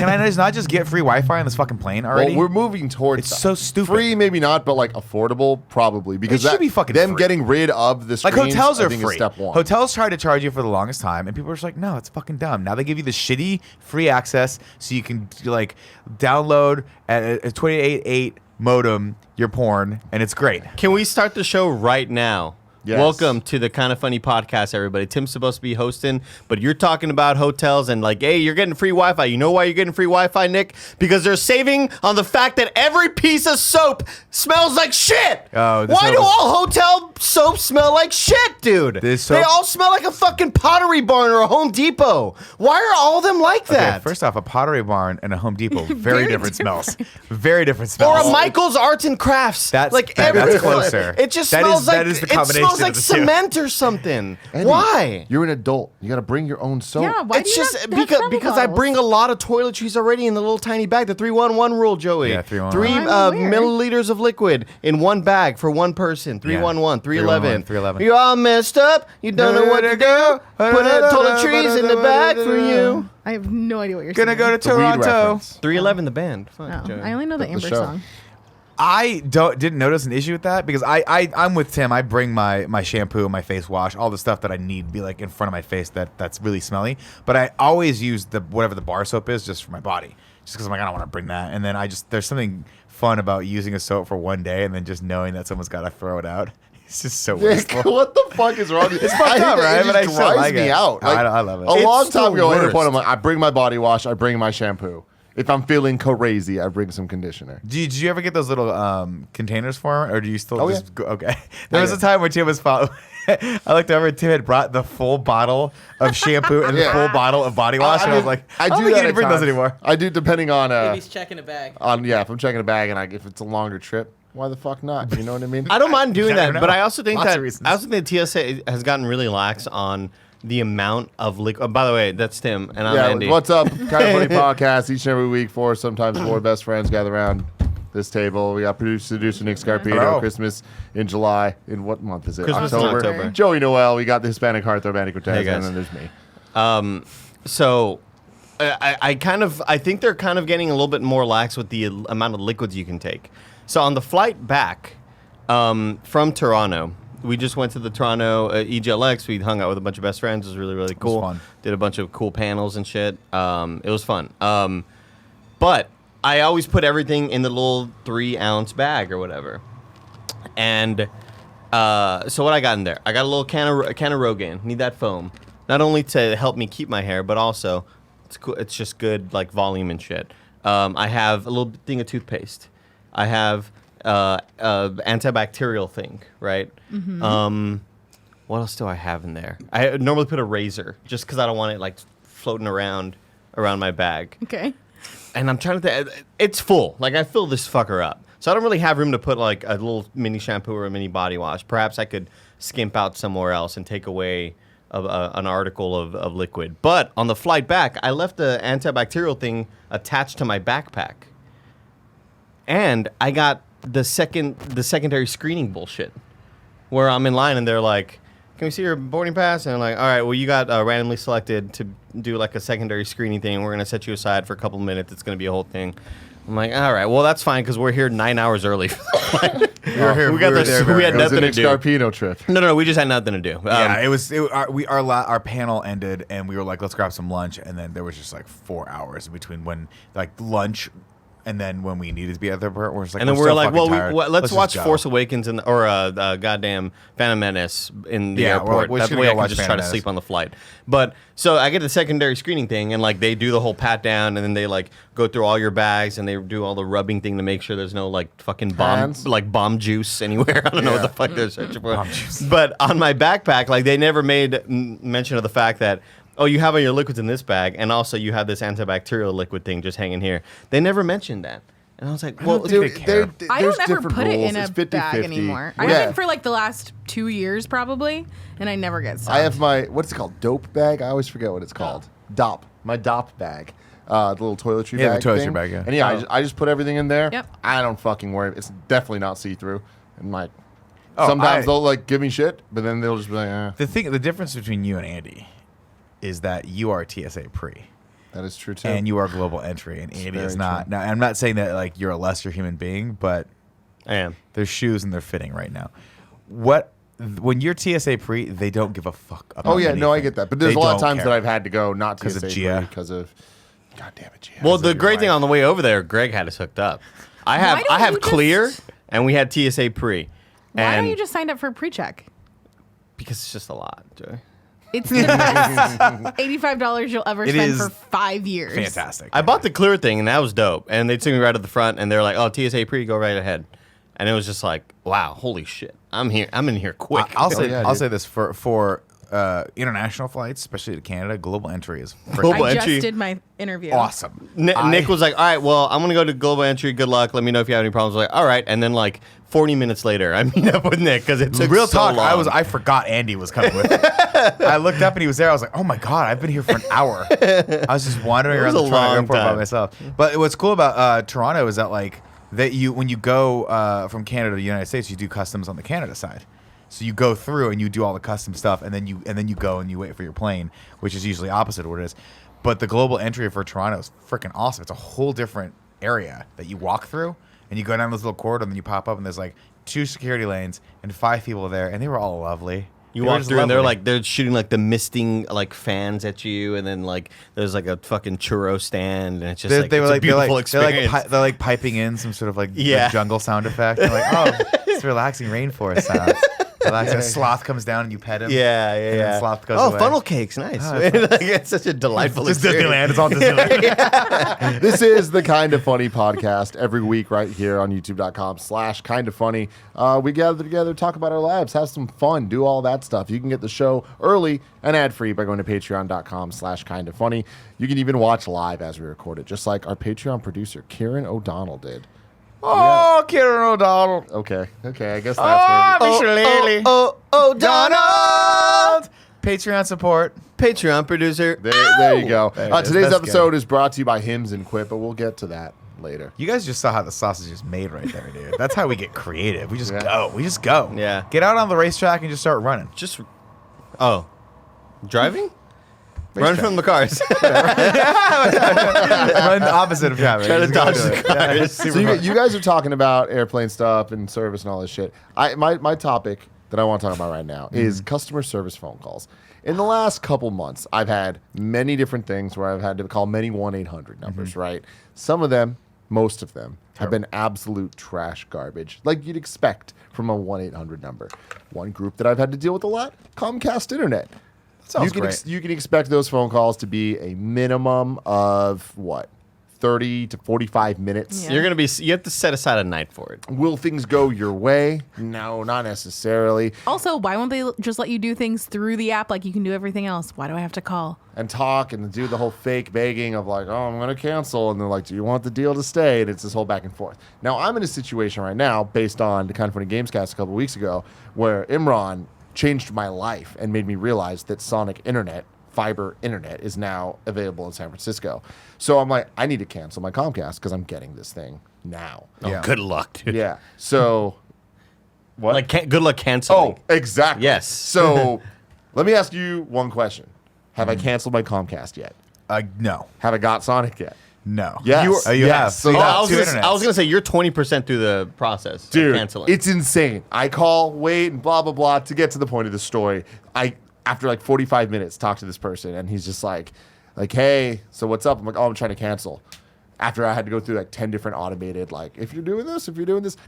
can I not just get free Wi-Fi on this fucking plane already? Well, we're moving towards It's so stupid. Free, maybe not, but like affordable, probably. Because It should be fucking them free. getting rid of the screens, Like hotels are I think, free. is step one. Hotels tried to charge you for the longest time, and people were just like, "No, it's fucking dumb." Now they give you the shitty free access, so you can like download at a 28.8 modem your porn, and it's great. Can we start the show right now? Yes. Welcome to the Kind of Funny podcast, everybody. Tim's supposed to be hosting, but you're talking about hotels and like, hey, you're getting free Wi-Fi. You know why you're getting free Wi-Fi, Nick? Because they're saving on the fact that every piece of soap smells like shit. Oh, why do all hotel soaps smell like shit, dude? They all smell like a fucking Pottery Barn or a Home Depot. Why are all of them like that? Okay, first off, a Pottery Barn and a Home Depot, very different smells. Very different smells. Or a Michael's Arts and Crafts. That's closer. It just That smells is- like that is the it combination smells of like the two. cement or something. Andy, Why? You're an adult. You got to bring your own soap. Yeah, why It's do you just not have travel because I bottles? bring a lot of toiletries already in the little tiny bag. The 3-1-1 rule, Joey. Yeah, 3-1-1. 3 I'm aware. milliliters of liquid in one bag for one person. 3-1-1, 311. 311. You're all messed up. You don't know what to do. Put toiletries in the bag for you. I have no idea what you're Gonna saying. go to It's a weed Toronto. reference. 311, the band. Fuck, Oh, Joey. I only know the The Amber show. song. I didn't notice an issue with that because I'm with Tim. I bring my shampoo, my face wash, all the stuff that I need to be like in front of my face that's really smelly. But I always use whatever the bar soap is just for my body, just because I'm like I don't want to bring that. And then there's something fun about using a soap for one day and then just knowing that someone's got to throw it out. It's just so Nick, wasteful. what the fuck is wrong with you? It's fucked up, right? It But I just still drives like me it. out. No, I love it. A It's long time the ago, I hit a point, worst. I'm like, I bring my body wash, I bring my shampoo. If I'm feeling crazy, I bring some conditioner. Did you ever get those little containers for him, or do you still Oh, just go? Okay. There was a time when Tim was following. I looked over and Tim had brought the full bottle of shampoo and the Yeah. full bottle of body wash, and I was like, I don't do think that you at didn't bring those times. anymore. I do, depending on If he's checking a bag. if I'm checking a bag and if it's a longer trip, why the fuck not? You know what I mean? I don't mind doing never that, know. but I also think Lots of that reasons. TSA has gotten really lax on the amount of liquid. Oh, by the way, that's Tim, and I'm Yeah, Andy. what's up? Kind of Funny podcast each and every week. Sometimes four best friends gather around this table. We got producer Nick Scarpino. Hello. Christmas in July. In what month is it? Christmas in October. Joey Noel. We got the Hispanic Heartthrob Andy Cortez, Hey, guys. and then there's me. So, I think they're kind of getting a little bit more lax with the amount of liquids you can take. So on the flight back from Toronto, we just went to the Toronto EGLX. We hung out with a bunch of best friends. It was really, really cool. fun. Did a bunch of cool panels and shit. It was fun. But I always put everything in the little 3-ounce bag or whatever. And so what I got in there? I got a little can of Rogaine. Need that foam. Not only to help me keep my hair, but also it's cool. It's just good like volume and shit. I have a little thing of toothpaste. I have antibacterial thing, right? What else do I have in there? I normally put a razor just because I don't want it like floating around my bag. Okay. And I'm trying to think. It's full. Like, I fill this fucker up. So I don't really have room to put, like, a little mini shampoo or a mini body wash. Perhaps I could skimp out somewhere else and take away an article of liquid. But on the flight back, I left the antibacterial thing attached to my backpack. And I got the secondary screening bullshit. Where I'm in line and they're like, can we see your boarding pass? And I'm like, all right, well, you got randomly selected to do like a secondary screening thing. We're going to set you aside for a couple minutes. It's going to be a whole thing. I'm like, all right, well, that's fine because we're here 9 hours early. We had nothing to Nick do. Scarpino trip. No, we just had nothing to do. Yeah, our panel ended and we were like, let's grab some lunch, and then there was just like 4 hours in between when like lunch and then when we needed to be at the airport. We're just like, And then we're we're so like, fucking well, tired. let's watch just go. Force Awakens or goddamn Phantom Menace in the Yeah, we're airport. like, we're That's just the gonna way go I can watch just try Phantom to Menace. sleep on the flight. But so I get the secondary screening thing, and like they do the whole pat down, and then they like go through all your bags, and they do all the rubbing thing to make sure there's no like fucking bomb juice anywhere. I don't know what the fuck they're searching for. Bomb juice. But on my backpack, like they never made mention of the fact that, oh, you have all your liquids in this bag, and also you have this antibacterial liquid thing just hanging here. They never mentioned that. And I was like, well, think they care. I there's don't ever different put it rules. in a It's 50-50. bag anymore. I Yeah. haven't for like the last 2 years probably, and I never get stuff. I have my, what's it called? Dope bag? I always forget what it's called. DOP. My DOP bag. The little toiletry Yeah, the bag. toiletry thing. bag, yeah. And yeah, I just put everything in there. Yep. I don't fucking worry. It's definitely not see through. And like, Oh, sometimes they'll like give me shit, but then they'll just be like, The difference between you and Andy is that you are TSA pre. That is true too. And you are global entry, and Andy is very not. true. Now, I'm not saying that like you're a lesser human being, but I am. their shoes and they're fitting right now. When you're TSA pre, they don't give a fuck about Oh yeah, no, I anything. get that. But there's They a lot of don't times care. that I've had to go not 'Cause of TSA Gia. because of. God damn it, Gia. Well, the your great thing wife. on the way over there, Greg had us hooked up. I have don't I have you just- clear, and we had TSA pre. Why and don't you just sign up for pre-check? because it's just a lot, Joey. It's the best $85 you'll ever It spend is for 5 years. fantastic. I bought the clear thing, and that was dope. And they took me right at the front, and they're like, "Oh, TSA pre, go right ahead." And it was just like, "Wow, holy shit! I'm here. I'm in here quick." I'll say yeah, I'll dude. say this for international flights, especially to Canada, global entry is Global I entry. just did my interview. awesome. Nick was like, "All right, well, I'm gonna go to global entry. Good luck. Let me know if you have any problems." I was like, all right. And then like 40 minutes later, I meet up with Nick because it took Real so talk. long. I forgot Andy was coming with me. I looked up and he was there. I was like, oh my god, I've been here for an hour. I was just wandering It around was the a Toronto long airport by time. myself. But what's cool about Toronto is that like when you go from Canada to the United States, you do customs on the Canada side. So you go through and you do all the custom stuff, and then you go and you wait for your plane, which is usually opposite of what it is. But the global entry for Toronto is freaking awesome. It's a whole different area that you walk through, and you go down this little corridor, and then you pop up, and there's like 2 security lanes and 5 people there, and they were all lovely. You They were walk just through and they're lovely. like they're shooting like the misting like fans at you, and then like there's like a fucking churro stand, and it's just like they were it's a like beautiful they're like experience. they're like piping in some sort of like Yeah. jungle sound effect. They're like, oh, it's relaxing rainforest sounds. Relaxing. A sloth comes down and you pet him. yeah, and then sloth goes oh, away. funnel cakes, nice. Oh, Like, it's such a delightful Just experience. Disneyland. It's all Disneyland. This is the Kind of Funny podcast every week right here on youtube.com/kindafunny. We gather together, talk about our lives, have some fun, do all that stuff. You can get the show early and ad-free by going to patreon.com/kindafunny. You can even watch live as we record it, just like our Patreon producer, Kieran O'Donnell, did. Oh, Kieran O'Donnell. Okay, I guess that's where Michelle Donald! Patreon support. Patreon producer. there you go. There it is. Today's That's episode is brought to you by Hims and Quip, but we'll get to that later. You guys just saw how the sausage is made right there, dude. That's how we get creative. We just Yeah. go. We just go. Yeah. Get out on the racetrack and just start running. Just driving? Run Racetrack. from the cars. Run the opposite of traffic. Try to Just go dodge do the it. Yeah, cars. it's super So fun. you guys are talking about airplane stuff and service and all this shit. My topic that I want to talk about right now is customer service phone calls. In the last couple months, I've had many different things where I've had to call many 1-800 numbers, right? Some of them, most of them, have been absolute trash garbage, like you'd expect from a 1-800 number. One group that I've had to deal with a lot, Comcast Internet. Sounds you can great. you can expect those phone calls to be a minimum of what, 30 to 45 minutes. Yeah. You have to set aside a night for it. Will things go your way? No, not necessarily. Also, why won't they just let you do things through the app like you can do everything else? Why do I have to call? And talk and do the whole fake begging of like, oh, I'm going to cancel. And they're like, do you want the deal to stay? And it's this whole back and forth. Now, I'm in a situation right now based on the Kind of Funny Gamescast a couple weeks ago where Imran changed my life and made me realize that Sonic Internet, fiber internet, is now available in San Francisco. So I'm like, I need to cancel my Comcast because I'm getting this thing now. Yeah. Oh, good luck, dude. Yeah. So what? Like, good luck canceling. Oh, exactly. Yes. So let me ask you one question. Have I canceled my Comcast yet? No. Have I got Sonic yet? No. Yes. Oh, you Yes. have. So you Oh, got I was two gonna, internets. I was gonna say you're 20% through the process of Dude, canceling. it's insane. I call, wait, and blah, blah, blah. To get to the point of the story, after like 45 minutes, talk to this person, and he's just like, hey, so what's up? I'm like, oh, I'm trying to cancel. After I had to go through like 10 different automated, like, if you're doing this,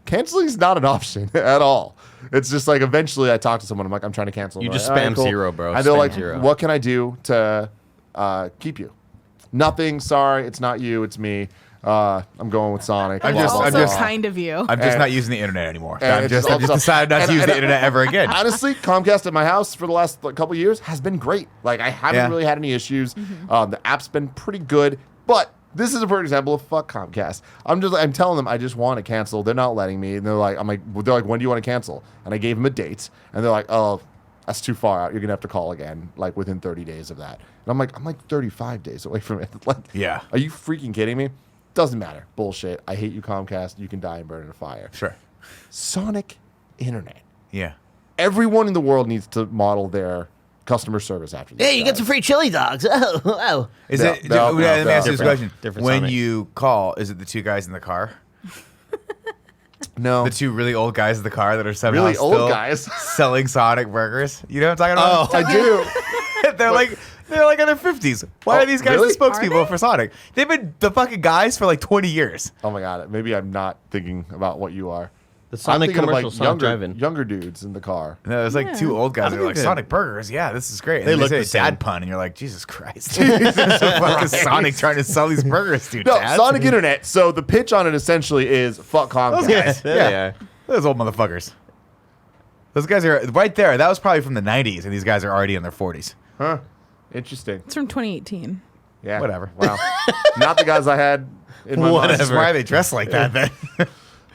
canceling is not an option at all. It's just like, eventually I talk to someone, I'm like, I'm trying to cancel. You They're just like, "All right, spam cool." zero, bro. And they're Spam like, zero. what can I do to keep you? Nothing, sorry, it's not you, it's me. I'm going with Sonic. I'm blah, just- blah, Also I'm blah. kind of you. I'm just And- not using the internet anymore. and I've it's just all stuff- decided not to and- use the and- internet ever again. Honestly, Comcast at my house for the last couple of years has been great. Like, I haven't Yeah. really had any issues. The app's been pretty good, but this is a perfect example of fuck Comcast. I'm telling them I just want to cancel. They're not letting me, and they're like, when do you want to cancel? And I gave them a date, and they're like, oh, that's too far out. You're gonna have to call again, like within 30 days of that. And I'm like 35 days away from it. Like, Yeah. are you freaking kidding me? Doesn't matter. Bullshit. I hate you, Comcast. You can die and burn in a fire. Sure. Sonic Internet. Yeah. Everyone in the world needs to model their customer service after this. Hey, you get some free chili dogs. Oh. Is No, it? no, Let me ask you this Different- question. different When Sonic. you call, is it the two guys in the car? No. The two really old guys in the car that are somehow Really old still guys? selling Sonic burgers. You know what I'm talking about? I do. they're like in their 50s. Why Oh, are these guys really? the spokespeople Are they? for Sonic? They've been the fucking guys for like 20 years. Oh my god. Maybe I'm not thinking about what you are. The I'm Sonic thinking of commercial, like Sonic Drive-In. younger dudes in the car. No, there's like Yeah. two old guys that are think like they- Sonic burgers. Yeah, this is great. And They then look say the same. dad pun, and you're like, Jesus Christ. This is fucking Sonic trying to sell these burgers, dude. No, Dad. Sonic Internet. So the pitch on it essentially is fuck Comcast. guys. Yeah, Yeah. they are. Those old motherfuckers. Those guys are right there. That was probably from the 90s, and these guys are already in their 40s. Huh. Interesting. It's from 2018. Yeah. Whatever. Wow. Not the guys I had in my mind. This is why they dress like that, then.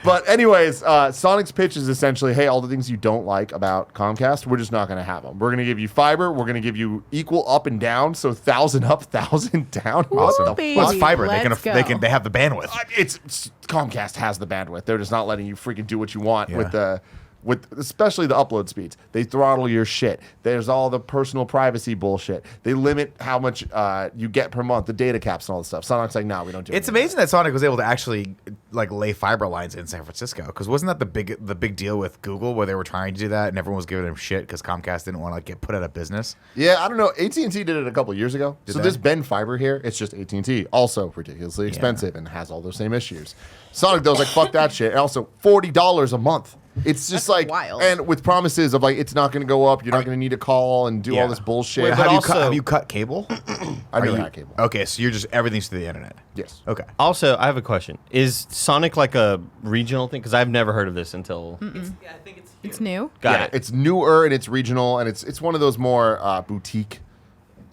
But anyways, Sonic's pitch is essentially, hey, all the things you don't like about Comcast, we're just not going to have them. We're going to give you fiber. We're going to give you equal up and down. So 1,000 up, 1,000 down. Ooh, What the baby. Well, it's fiber. Let's go. They have the bandwidth. It's Comcast has the bandwidth. They're just not letting you freaking do what you want Yeah. with especially the upload speeds. They throttle your shit. There's all the personal privacy bullshit. They limit how much you get per month, the data caps and all this stuff. Sonic's like, no, we don't do It's any of amazing that Sonic was able to actually like lay fiber lines in San Francisco. Because wasn't that the big deal with Google where they were trying to do that and everyone was giving them shit because Comcast didn't want to like get put out of business? that. Yeah, I don't know. AT&T did it a couple years ago. So they? there's been fiber here. It's just AT&T. Also ridiculously expensive and has all those same issues. Sonic, though, was like, fuck that shit. And also $40 a month. It's just That's like, wild. and with promises of like, it's not going to go up. You're not going to need a call and do all this bullshit. Wait, but Have also- you cut cable? I never you- had cable. Okay, so you're just everything's through the internet. Yes. Okay. Also, I have a question. Is Sonic like a regional thing? Because I've never heard of this until. Yeah, I think it's huge. It's new. Got Yeah, it. it's newer and it's regional and it's one of those more boutique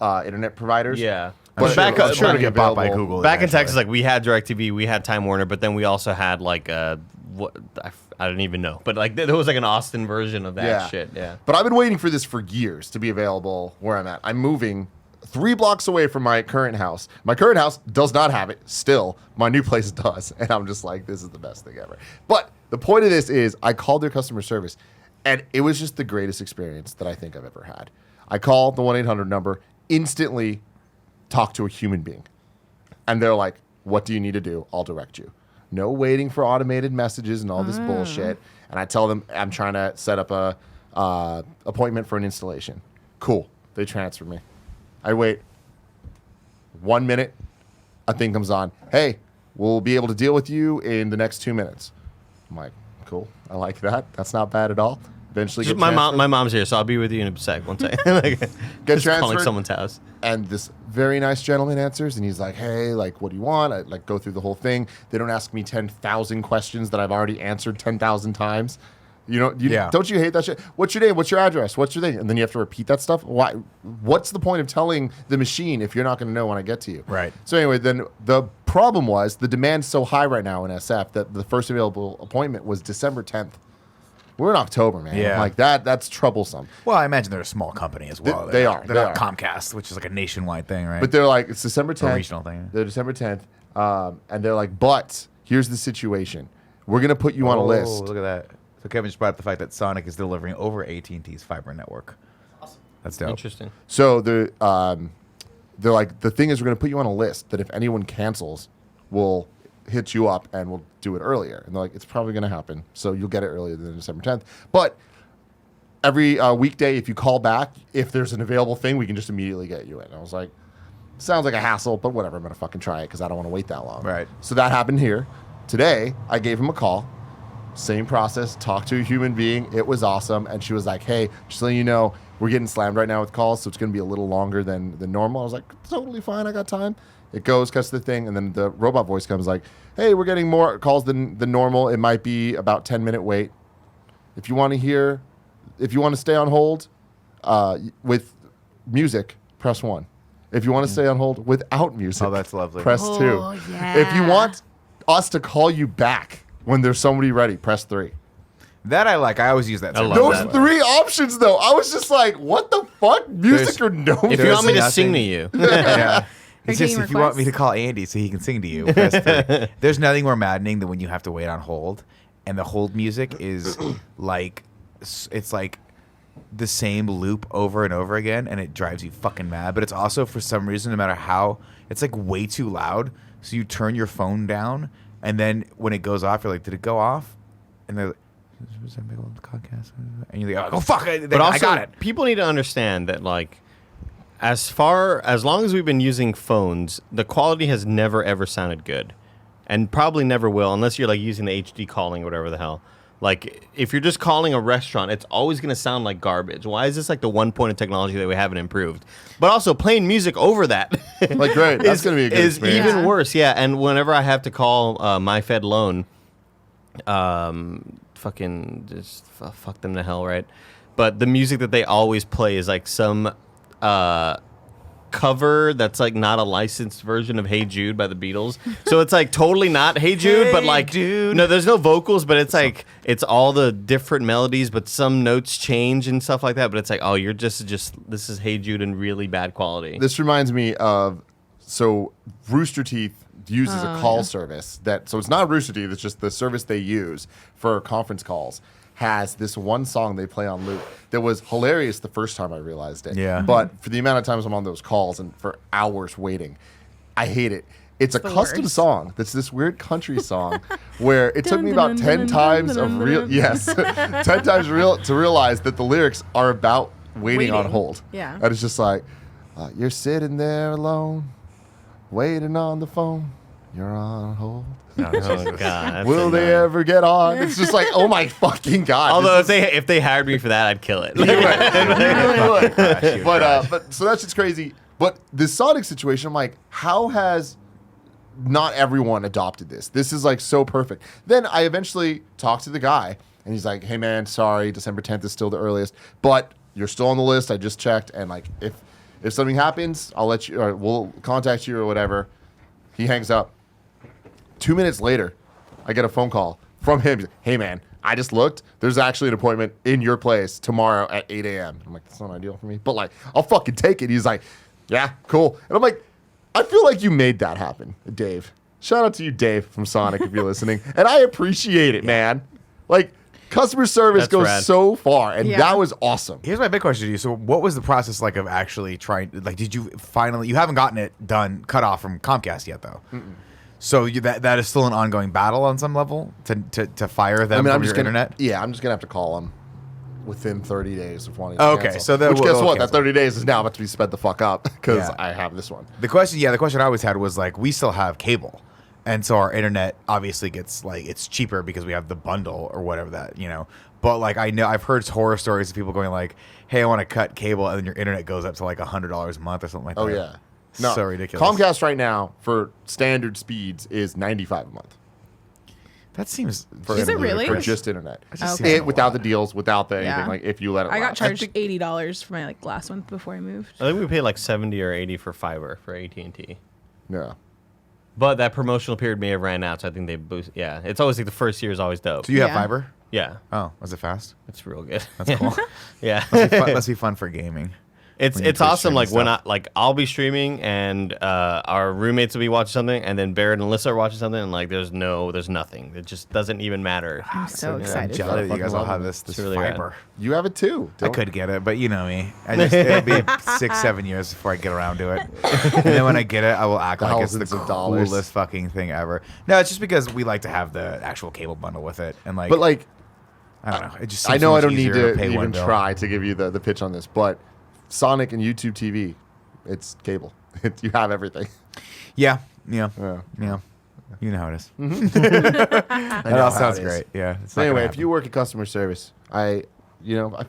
internet providers. Yeah. I'm But sure, back, I'm sure back it'll get bought by available. Google. back in eventually. Texas, like we had DirecTV, we had Time Warner, but then we also had like what I don't even know, but like there was like an Austin version of that Yeah. shit. Yeah. But I've been waiting for this for years to be available where I'm at. I'm moving 3 blocks away from my current house. My current house does not have it still. My new place does. And I'm just like, this is the best thing ever. But the point of this is I called their customer service and it was just the greatest experience that I think I've ever had. I called the 1-800 number, instantly talk to a human being. And they're like, what do you need to do? I'll direct you. No waiting for automated messages and all this bullshit. And I tell them I'm trying to set up a appointment for an installation. Cool. They transfer me. I wait 1 minute. A thing comes on. Hey, we'll be able to deal with you in the next 2 minutes. I'm like, cool. I like that. That's not bad at all. Eventually, Just get my mom, transferred. my mom's here, so I'll be with you in a sec. One second. Like, Get just calling transferred. someone's house. And this very nice gentleman answers, and he's like, "Hey, like, what do you want?" I like go through the whole thing. They don't ask me 10,000 questions that I've already answered 10,000 times. You know, Yeah. don't you hate that shit? What's your name? What's your address? What's your thing? And then you have to repeat that stuff. Why? What's the point of telling the machine if you're not going to know when I get to you? Right. So anyway, then the problem was the demand's so high right now in SF that the first available appointment was December 10th. We're in October, man. Yeah. Like that's troublesome. Well, I imagine they're a small company as well. They They're are, not- they They're not are. Comcast, which is like a nationwide thing, right? But they're like, it's December 10th. regional thing. They're December 10th. And they're like, but here's the situation. We're going to put you on a list. Look at that. So Kevin just brought up the fact that Sonic is delivering over AT&T's fiber network. Awesome. That's dope. Interesting. So they're like, the thing is, we're going to put you on a list that if anyone cancels, we'll hit you up and we'll do it earlier. And they're like, it's probably going to happen. So you'll get it earlier than December 10th. But every weekday, if you call back, if there's an available thing, we can just immediately get you in. And I was like, sounds like a hassle, but whatever. I'm going to fucking try it because I don't want to wait that long. Right. So that happened here. Today, I gave him a call. Same process. Talked to a human being. It was awesome. And she was like, hey, just letting you know, we're getting slammed right now with calls, so it's going to be a little longer than normal. I was like, totally fine. I got time. It goes, cuts the thing, and then the robot voice comes like, hey, we're getting more calls than normal. It might be about 10-minute wait. If you want to stay on hold with music, press 1. If you want to stay on hold without music, Oh, that's lovely. press 2. Oh, If you yeah. want us to call you back when there's somebody ready, press 3. That I like. I always use that. I service. love Those that. 3 options, though, I was just like, what the fuck? Music There's- or no If you music? want me to nothing- sing to you, Yeah. It's you just getting if you want me to requests? call Andy so he can sing to you. Press 3. There's nothing more maddening than when you have to wait on hold, and the hold music is like, it's like the same loop over and over again, and it drives you fucking mad. But it's also, for some reason, no matter how, it's like way too loud. So you turn your phone down, and then when it goes off, you're like, did it go off? And they're like, and you're like, oh fuck! But also, I got it. people need to understand that, like, as long as we've been using phones, the quality has never ever sounded good, and probably never will, unless you're like using the HD calling or whatever the hell. Like, if you're just calling a restaurant, it's always going to sound like garbage. Why is this like the one point of technology that we haven't improved? But also, playing music over that, Like, great. That's going to be a good is experience. even worse. Yeah, and whenever I have to call MyFedLoan, fucking just fuck them to hell, right? But the music that they always play is like some cover that's like not a licensed version of Hey Jude by the Beatles. So it's like totally not Hey Jude, but like Dude. no, there's no vocals, but it's like it's all the different melodies, but some notes change and stuff like that. But it's like, oh, you're just this is Hey Jude in really bad quality. This reminds me of, so Rooster Teeth uses a call service so it's not Rooster Teeth, it's just the service they use for conference calls. Has this one song they play on loop that was hilarious the first time I realized it. Yeah. But for the amount of times I'm on those calls and for hours waiting, I hate it. It's a the custom worst. song that's this weird country song where it took me about 10 times of real, yes, 10 times to realize that the lyrics are about waiting on hold. Yeah. And it's just like, you're sitting there alone, waiting on the phone, you're on hold. Oh god, that's Will they annoying. ever get on? It's just like, oh my fucking god. Although this if they hired me for that, I'd kill it. you really would. Crash. But so that's just crazy. But the Sonic situation, I'm like, how has not everyone adopted this? This is like so perfect. Then I eventually talked to the guy, and he's like, hey man, sorry, December 10th is still the earliest, but you're still on the list. I just checked, and like if something happens, I'll let you, or we'll contact you or whatever. He hangs up. 2 minutes later, I get a phone call from him. He's like, hey, man, I just looked. There's actually an appointment in your place tomorrow at 8 a.m. I'm like, that's not ideal for me. But, like, I'll fucking take it. He's like, yeah, cool. And I'm like, I feel like you made that happen, Dave. Shout out to you, Dave, from Sonic, if you're listening. And I appreciate it, man. Like, customer service That's goes rad. so far. And Yeah. that was awesome. Here's my big question to you. So, what was the process like of actually trying? Like, did you finally? You haven't gotten it done, cut off from Comcast yet, though. So that is still an ongoing battle on some level to fire them from your internet. Yeah, I'm just gonna have to call them within 30 days of wanting to Okay, cancel. so then which we'll- guess we'll what? That cancel. 30 days is now about to be sped the fuck up because Yeah. I have this one. The question I always had was like, we still have cable, and so our internet obviously gets like it's cheaper because we have the bundle or whatever that But like I've heard horror stories of people going like, hey, I want to cut cable, and then your internet goes up to like $100 a month or something like Oh that. yeah, no, So ridiculous. Comcast right now for standard speeds is $95 a month That seems for Is it internet, really? for just internet. That just Okay. seems It, without the a lot. deals, without the anything. Yeah. Like if you let it, I got lapse. charged $80 for my like last month before I moved. I think we paid like 70 or 80 for fiber for AT&T. Yeah, But that promotional period may have ran out, so I think they boost. Yeah, it's always like the first year is always dope. Do you have Yeah. fiber? Yeah, Oh, was it fast? it's real good. That's cool. Yeah, Must be fun for gaming. it's when you it's twitch awesome. Like streaming when stuff. I'll be streaming and our roommates will be watching something, and then Barrett and Alyssa are watching something, and like there's nothing. It just doesn't even matter. I'm so I'm excited. jealous that you fucking guys all love have it. this It's really rad. fiber. you have it too. I Don't- could get it, but you know me. It'll be 6-7 years before I get around to it. And then when I get it, I will act like it's the Thousands of dollars. coolest fucking thing ever. No, it's just because we like to have the actual cable bundle with it, and like, But like, I don't know. It just I seems know so I much don't need easier to pay one even bill. try to give you the pitch on this, but Sonic and YouTube TV, it's cable. You have everything. Yeah. Yeah. You know how it is. I That know all how sounds it is. great. Yeah. It's So not anyway, gonna if you work in customer service, I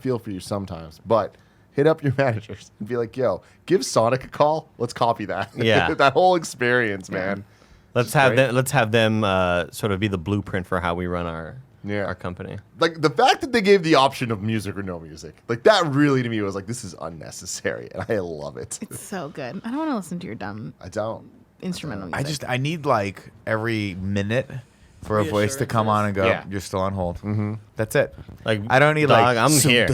feel for you sometimes, but hit up your managers and be like, yo, give Sonic a call. Let's copy that. Yeah. That whole experience, man. Let's have them sort of be the blueprint for how we run our company. Like the fact that they gave the option of music or no music, like that really to me was like, this is unnecessary, and I love it. It's so good. I don't want to listen to your dumb I don't. instrumental music. I need like every minute for a voice to come on and go, Yeah. you're still on hold. Mm-hmm. That's it. Like, I don't need dog, like I'm here.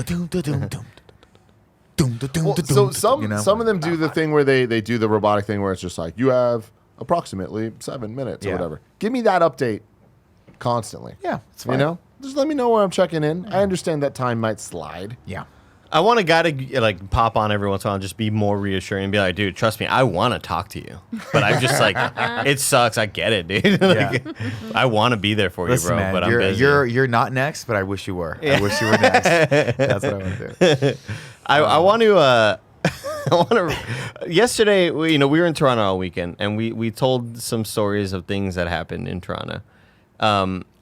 Well, so some you know? some of them do the thing where they do the robotic thing where it's just like, you have approximately 7 minutes or Yeah. whatever. Give me that update constantly. Yeah, it's You fine. know, just let me know where I'm checking in. I understand that time might slide. Yeah. I want a guy to like pop on every once in a while and just be more reassuring and be like, dude, trust me, I want to talk to you. But I'm just like, it sucks. I get it, dude. Like, I want to be there for Listen, you, bro. man, But I'm busy. you're not next, but I wish you were. I wish you were next. That's what I want to do. I want to. I want to. Yesterday, we were in Toronto all weekend, and we told some stories of things that happened in Toronto.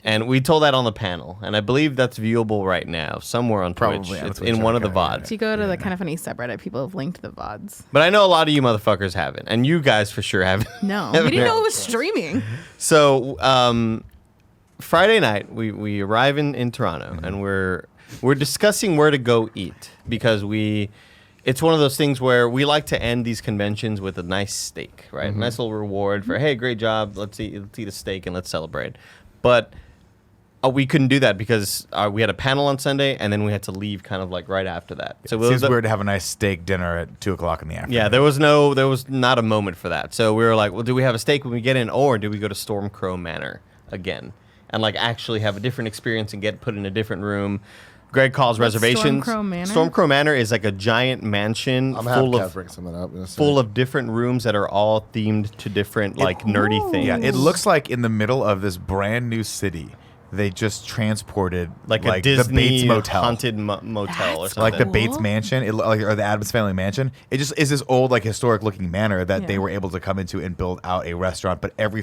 And we told that on the panel, and I believe that's viewable right now somewhere on Twitch. Probably, It's in one of the VODs. If you go to the Kind of Funny subreddit, people have linked the VODs. But I know a lot of you motherfuckers haven't, and you guys for sure haven't. No, we didn't know it was streaming. So Friday night, we arrive in Toronto, and we're discussing where to go eat because it's one of those things where we like to end these conventions with a nice steak, right? Mm-hmm. Nice little reward for, hey, great job. Let's eat a steak and let's celebrate. But we couldn't do that because we had a panel on Sunday, and then we had to leave kind of like right after that. So It seems weird to have a nice steak dinner at 2:00 in the afternoon. yeah, there was not a moment for that. So we were like, well, do we have a steak when we get in, or do we go to Stormcrow Manor again and like actually have a different experience and get put in a different room? Greg calls What's reservations. Stormcrow Manor? Stormcrow Manor is like a giant mansion I'm full happy to of bring something up. full of different rooms that are all themed to different like nerdy things. Yeah, it looks like in the middle of this brand new city, they just transported like a Disney the Bates Motel. haunted motel or That's something. Like the Cool. Bates Mansion, or the Addams Family Mansion. It just is this old, like historic looking manor that they Yeah. were able to come into and build out a restaurant. But every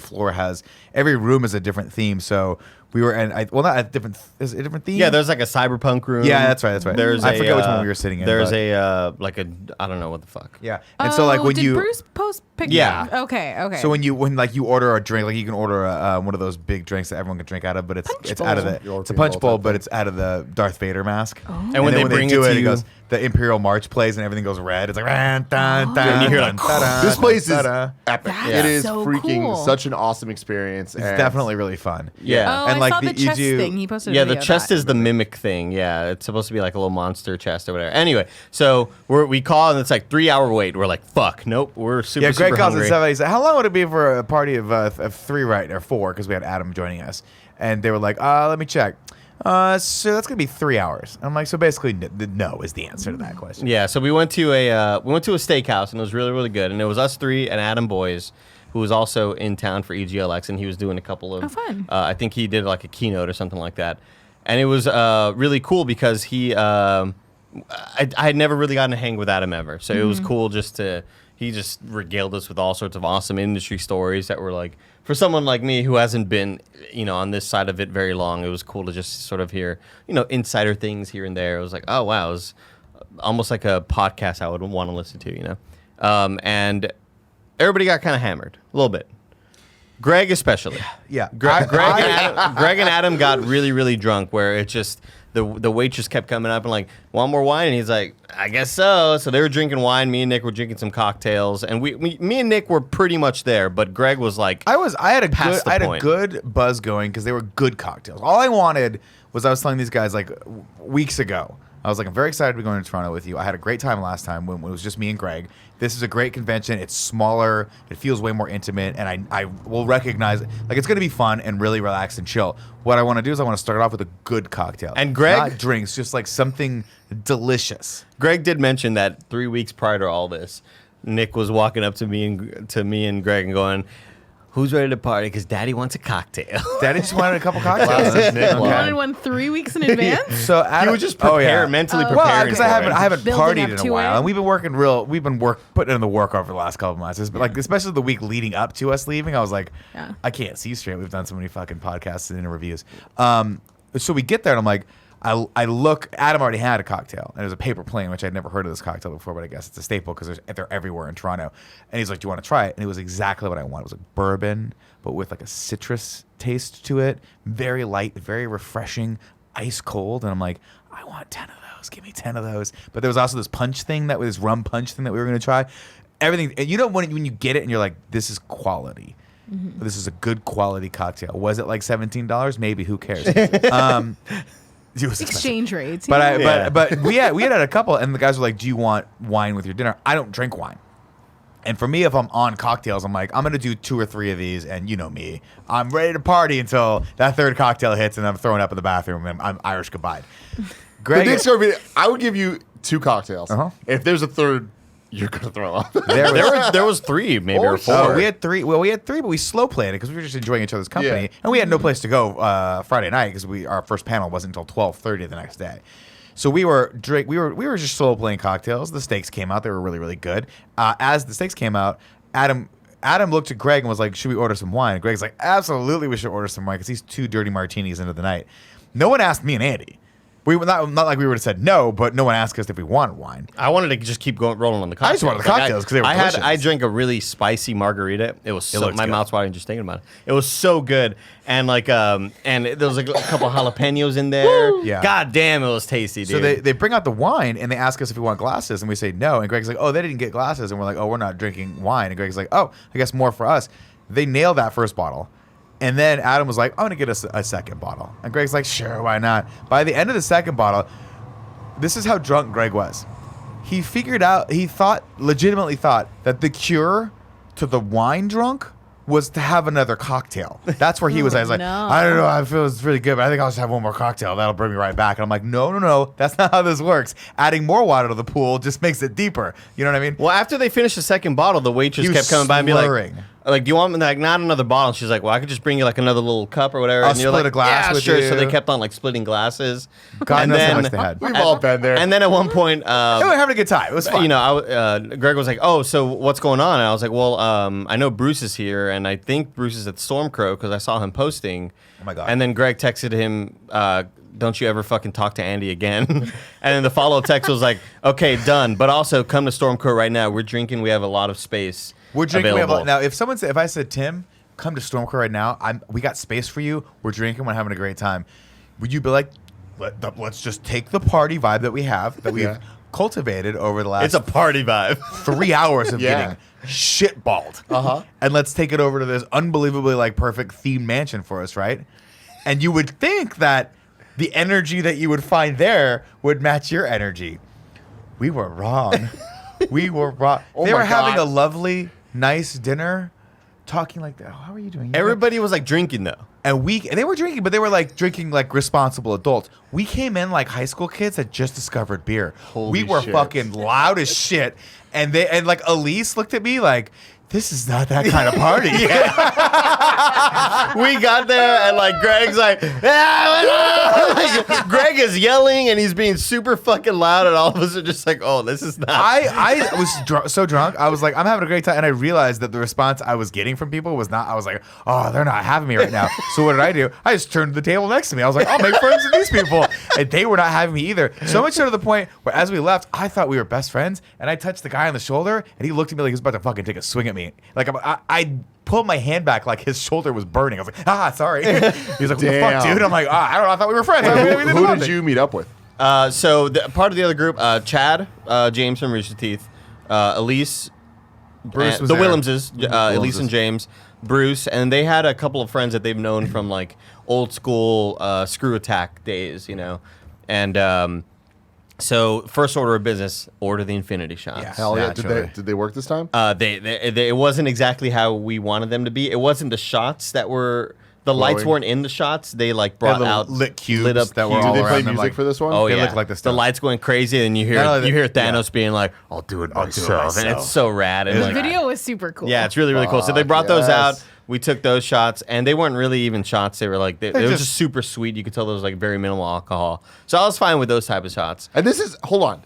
room is a different theme. So we were, not a different, is it a different theme? Yeah, there's like a cyberpunk room. Yeah, that's right, that's right. There's I forget which one we were sitting in, There's but- like a I don't know what the fuck. Yeah, and so like when did you. Bruce post pictures? Yeah. Okay. So when you order a drink, like you can order one of those big drinks that everyone can drink out of, but it's out of bowl. the it's a European punch bowl bowl, type but thing. it's out of the Darth Vader mask. And when then they bring do it to it you- goes the Imperial March plays and everything goes red. It's like dun, dun, dun, And you hear dun, like, dun, dun, This place is dun, dun. epic. That's It is so freaking cool. such an awesome experience. It's and definitely really fun. Yeah. Oh, And, I like, saw the- the you chest do- thing. He posted a Yeah, video the of chest that. is the mimic thing. Yeah, it's supposed to be like a little monster chest or whatever. Anyway, so we call and it's like 3-hour wait. We're like, fuck, nope, we're super Yeah, Greg super calls hungry. at 7. He said, "How long would it be for a party of 3, right, or 4?" Because we had Adam joining us, and they were like, "Let me check. So that's gonna be 3 hours." I'm like, "So basically, no is the answer to that question." Yeah, so we went to a steakhouse and it was really really good, and it was us three and Adam Boys, who was also in town for EGLX, and he was doing a couple of. Oh, fun. I think he did like a keynote or something like that, and it was really cool because he. I had never really gotten to hang with Adam ever, so it was cool just to. He just regaled us with all sorts of awesome industry stories that were like, for someone like me who hasn't been, on this side of it very long, it was cool to just sort of hear, insider things here and there. It was like, oh wow, it was almost like a podcast I would want to listen to, and everybody got kind of hammered a little bit. Greg especially. Yeah. Greg and Adam got really, really drunk where it just, the waitress kept coming up and like, want more wine? And he's like, I guess so. So they were drinking wine. Me and Nick were drinking some cocktails. And me and Nick were pretty much there. But Greg was like, I had a past the a point. good buzz going because they were good cocktails. All I wanted was, I was telling these guys like weeks ago, I was like, I'm very excited to be going to Toronto with you. I had a great time last time when it was just me and Greg. This is a great convention. It's smaller. It feels way more intimate. And I will recognize it. Like, it's going to be fun and really relaxed and chill. What I want to do is I want to start it off with a good cocktail. And Greg- Not drinks, just like something delicious. Greg did mention that 3 weeks prior to all this, Nick was walking up to me and Greg and going, who's ready to party? Because Daddy wants a cocktail. Daddy just wanted a couple cocktails. Classic Nick You line. wanted one 3 weeks in advance? So He Adam, was just prepared, mentally preparing. Well, because I haven't Building partied up in to a while, it. and we've been putting in the work over the last couple of months. But like, especially the week leading up to us leaving, I was like, Yeah. I can't see straight. We've done so many fucking podcasts and reviews. So we get there, and I'm like, I look. Adam already had a cocktail, and it was a paper plane, which I'd never heard of this cocktail before, but I guess it's a staple because they're everywhere in Toronto. And he's like, "Do you want to try it?" And it was exactly what I wanted. It was like bourbon, but with like a citrus taste to it, very light, very refreshing, ice cold. And I'm like, I want 10 of those. Give me 10 of those. But there was also this punch thing, this rum punch thing that we were going to try. Everything, and when you get it and you're like, this is quality. Mm-hmm. This is a good quality cocktail. Was it like $17? Maybe. Who cares? It was expensive. Exchange rates. But we had a couple, and the guys were like, "Do you want wine with your dinner?" I don't drink wine, and for me, if I'm on cocktails, I'm like, I'm gonna do 2 or 3 of these, and you know me, I'm ready to party until that third cocktail hits, and I'm throwing up in the bathroom, and I'm Irish goodbye. But Greg, Nick Scarpino, I would give you 2 cocktails. If there's a third, you're gonna throw up. There was 3, maybe or 4. We had 3. Well, we had 3, but we slow played it because we were just enjoying each other's company, Yeah. and we had no place to go Friday night because our first panel wasn't until 12:30 the next day. So we were just slow playing cocktails. The steaks came out; they were really, really good. As the steaks came out, Adam looked at Greg and was like, "Should we order some wine?" And Greg's like, "Absolutely, we should order some wine," because he's 2 dirty martinis into the night. No one asked me and Andy. We were not like we would have said no, but no one asked us if we wanted wine. I wanted to just keep rolling on the cocktails. I just wanted the cocktails because they were delicious. I drank a really spicy margarita. It was so, my good. mouth's watering just thinking about it. It was so good, and and there was like a couple jalapenos in there. Yeah. God damn, it was tasty, dude. So they bring out the wine and they ask us if we want glasses, and we say no. And Greg's like, "Oh, they didn't get glasses," and we're like, "Oh, we're not drinking wine." And Greg's like, "Oh, I guess more for us." They nailed that first bottle. And then Adam was like, "I'm gonna get us a second bottle." And Greg's like, "Sure, why not?" By the end of the second bottle, this is how drunk Greg was. He legitimately thought that the cure to the wine drunk was to have another cocktail. That's where he was. I was like, no. I don't know, I feel it's really good, but I think I'll just have one more cocktail. That'll bring me right back. And I'm like, no, that's not how this works. Adding more water to the pool just makes it deeper. You know what I mean? Well, after they finished the second bottle, the waitress He was kept coming by and be slurring. like, "Do you want like not another bottle?" And she's like, "Well, I could just bring you like another little cup or whatever." I'll and you're split like, a glass "Yeah, with sure." you. So they kept on like splitting glasses. God and knows how then, much they had. We've all been there. And then at one point, They were having a good time. It was fun. you know, Greg was like, "Oh, so what's going on?" And I was like, "Well, I know Bruce is here, and I think Bruce is at Stormcrow because I saw him posting." Oh my God. And then Greg texted him, "Don't you ever fucking talk to Andy again?" And then the follow-up text was like, "Okay, done. But also come to Stormcrow right now. We're drinking. We have a lot of space. We're drinking. available." Now, if I said, "Tim, come to Stormcrow right now. We got space for you. We're drinking. We're having a great time." Would you be like, let's just take the party vibe that we have, that we've cultivated over the last It's a party vibe. 3 hours of Yeah. getting shitballed, and let's take it over to this unbelievably like perfect themed mansion for us, right? And you would think that the energy that you would find there would match your energy. We were wrong. We were wrong. Oh They my were having God. a lovely, nice dinner, talking like that. Oh, how are you doing? Everybody was like drinking though. And they were drinking, but they were like drinking like responsible adults. We came in like high school kids that just discovered beer. Holy we were shit. fucking loud as shit. And like Elise looked at me like, this is not that kind of party. We got there and like Greg's like, like, Greg is yelling and he's being super fucking loud and all of us are just like, oh, this is not. I was so drunk. I was like, I'm having a great time. And I realized that the response I was getting from people was not, I was like, oh, they're not having me right now. So what did I do? I just turned to the table next to me. I was like, I'll make friends with these people. And they were not having me either. So much so to the point where as we left, I thought we were best friends. And I touched the guy on the shoulder and he looked at me like he was about to fucking take a swing at me. Like I pulled my hand back like his shoulder was burning. I was like, sorry. He was like, what the fuck, Damn. dude? I'm like, I don't know. I thought we were friends. Who did you meet up with? So part of the other group, Chad, James from Rooster Teeth, Elise, Bruce was the there. Willemses, Elise and James, Bruce, and they had a couple of friends that they've known from like old school Screw Attack days, you know, and so first order of business, order the infinity shots. Yeah. Hell yeah. Naturally. Did they work this time? They it wasn't exactly how we wanted them to be. It wasn't the shots that were. The lights Glowing. weren't in the shots. They like brought little out lit cubes lit up that were cubes. all Did they play around them, music like- for this one? Oh They yeah, look like the the stuff. lights going crazy, and you Not only hear that- Thanos being like, "I'll do it myself," and myself. it's so rad. And The like, video was super cool. yeah, it's really really cool. So they brought those yes. out. We took those shots, and they weren't really even shots. They were like they were just- just super sweet. You could tell there was like very minimal alcohol. So I was fine with those type of shots. And this is, hold on.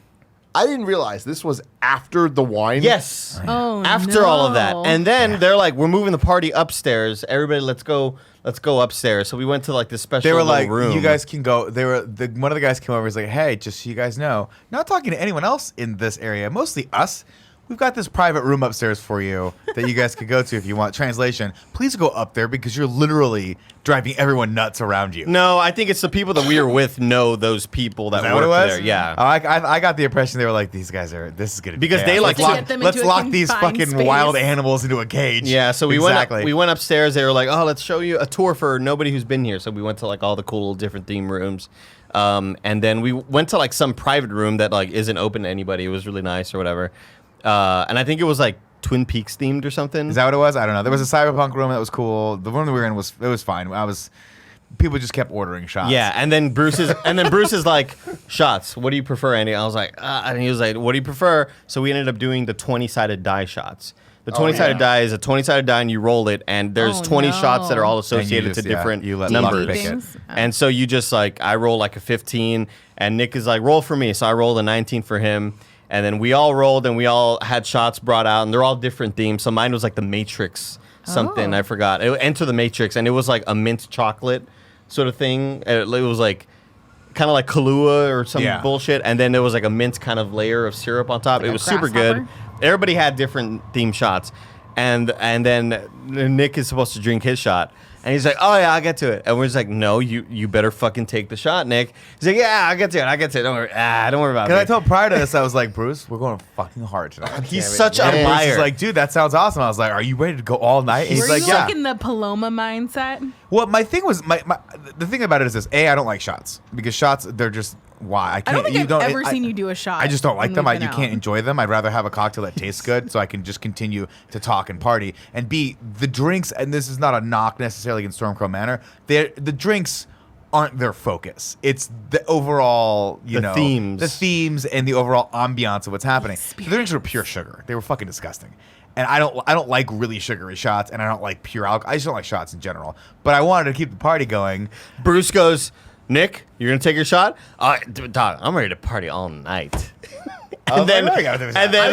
I didn't realize this was after the wine. Yes. Oh, After all of that, no. and then they're like, "We're moving the party upstairs. Everybody, let's go upstairs." So we went to like this special They were little like, room. you guys can go. One of the guys came over. He's like, hey, just so you guys know, not talking to anyone else in this area, mostly us. We've got this private room upstairs for you that you guys could go to if you want. Translation: please go up there because you're literally driving everyone nuts around you. No, I think it's the people that we were with know those people that Is that work what it was? there. Yeah. Oh, I got the impression they were like, these guys are. This is gonna be Because they chaos. like let's to lock, get them let's into a lock these confined fucking space. wild animals into a cage. Yeah, so we exactly. went upstairs. They were like, "Oh, let's show you a tour for nobody who's been here." So we went to like all the cool different theme rooms, and then we went to like some private room that like isn't open to anybody. It was really nice or whatever, and I think it was like Twin Peaks themed or something. Is that what it was? I don't know. There was a cyberpunk room that was cool. The room that we were in was fine. people just kept ordering shots. Yeah, and then Bruce is like, shots. What do you prefer, Andy? I was like, and he was like, what do you prefer? So we ended up doing the 20-sided die shots. The 20-sided die is a 20-sided die, and you roll it, and there's 20 shots that are all associated to different you let numbers. Luck pick it. And so you just like, I roll like a 15, and Nick is like, roll for me. So I rolled a 19 for him, and then we all rolled, and we all had shots brought out, and they're all different themes. So mine was like the Matrix something, I forgot. Enter the Matrix, and it was like a mint chocolate sort of thing. It was like kind of like Kahlua or some bullshit, and then there was like a mint kind of layer of syrup on top. Like it was super good. Everybody had different theme shots, and then Nick is supposed to drink his shot, and he's like, "Oh yeah, I'll get to it." And we're just like, "No, you better fucking take the shot, Nick." He's like, "Yeah, I'll get to it. Don't worry. Don't worry about it." Because I told prior to this, I was like, Bruce, we're going fucking hard tonight. He's such a And Bruce liar. is like, dude, that sounds awesome. I was like, are you ready to go all night? And he's Were like, you yeah. like in the Paloma mindset? Well, my thing was the thing about it is this: I don't like shots because shots they're just why I I can't. don't think you I've don't ever I- seen you do a shot. I just don't like when them. we've You been can't out. enjoy them. I'd rather have a cocktail that tastes good, so I can just continue to talk and party. And B, the drinks, and this is not a knock necessarily against Stormcrow Manor. The drinks aren't their focus. It's the overall, the themes, and the overall ambiance of what's happening. The drinks were pure sugar. They were fucking disgusting. And I don't like really sugary shots, and I don't like pure alcohol. I just don't like shots in general. But I wanted to keep the party going. Bruce goes, "Nick, you're gonna take your shot? Dog, I'm ready to party all night." and then I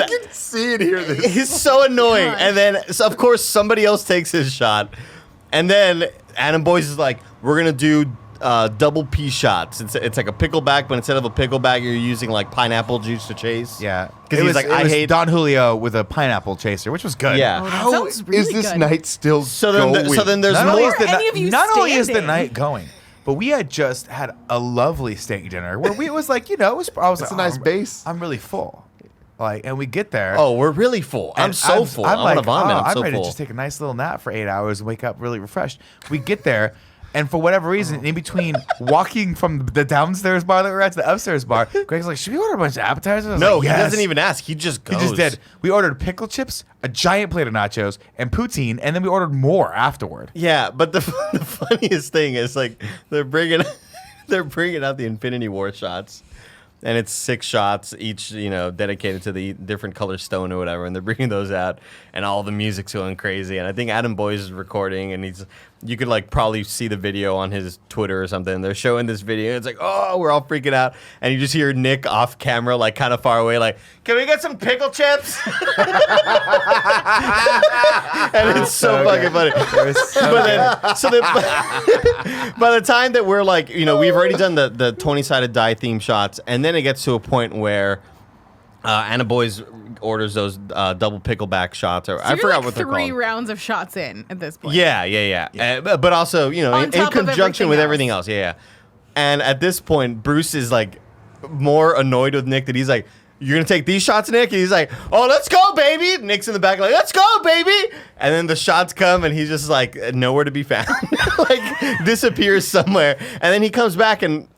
can see and hear this. he's so annoying. And then, so of course, somebody else takes his shot. And then Adam Boyce is like, "We're gonna do double pea shots. It's like a pickleback, but instead of a pickleback, you're using like pineapple juice to chase." Yeah, because he's like, it "I was hate." Don Julio with a pineapple chaser, which was good. Yeah. Oh, that How sounds really is this good. night still So then, going? so then there's Not only more. is the any of you not only is the standing? night going, but we had just had a lovely steak dinner where it was like, I was It's like, a nice I'm- base. I'm really full. Like, and we get there. Oh, we're really full. I'm and so full. I want to vomit. I'm so ready full. to just take a nice little nap for 8 hours and wake up really refreshed. We get there, and for whatever reason, in between walking from the downstairs bar that we're at to the upstairs bar, Greg's like, "Should we order a bunch of appetizers?" I was No, like, he "Yes." doesn't even ask. He just He goes. just did. We ordered pickle chips, a giant plate of nachos, and poutine, and then we ordered more afterward. Yeah, but the funniest thing is like they're bringing out the Infinity War shots, and it's 6 shots each, dedicated to the different color stone or whatever, and they're bringing those out, and all the music's going crazy, and I think Adam Boyce is recording, and you could like probably see the video on his Twitter or something. They're showing this video. It's like, oh, we're all freaking out, and you just hear Nick off camera, like kind of far away, like, "Can we get some pickle chips?" And it's so fucking funny. So then, by the time that we're like, we've already done the 20-sided die theme shots, and then it gets to a point where Anna Boyce orders those double pickleback shots, or So I you're forgot like what they're 3 called. rounds of shots in at this point. Yeah. But also, in top of conjunction everything with else. everything else. Yeah. And at this point, Bruce is like more annoyed with Nick that he's like, "You're gonna take these shots, Nick?" And he's like, "Oh, let's go, baby." Nick's in the back like, "Let's go, baby." And then the shots come, and he's just like nowhere to be found, like disappears somewhere. And then he comes back and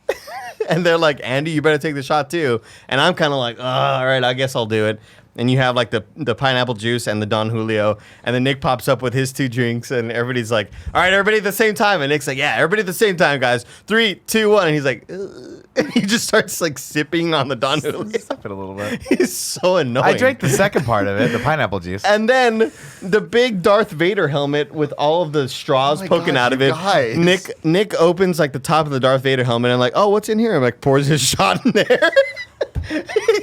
they're like, "Andy, you better take the shot too." And I'm kind of like, "Oh, all right, I guess I'll do it." And you have like the pineapple juice and the Don Julio, and then Nick pops up with his 2 drinks, and everybody's like, "All right, everybody at the same time." And Nick's like, "Yeah, everybody at the same time, guys. 3, 2, 1." And he's like, "Ugh." And he just starts like sipping on the Don Julio. Sip it a little bit. He's so annoying. I drank the second part of it, the pineapple juice. And then the big Darth Vader helmet with all of the straws Oh my poking God, out of you it. guys. Nick opens like the top of the Darth Vader helmet and like, "Oh, what's in here?" I'm like, pours his shot in there.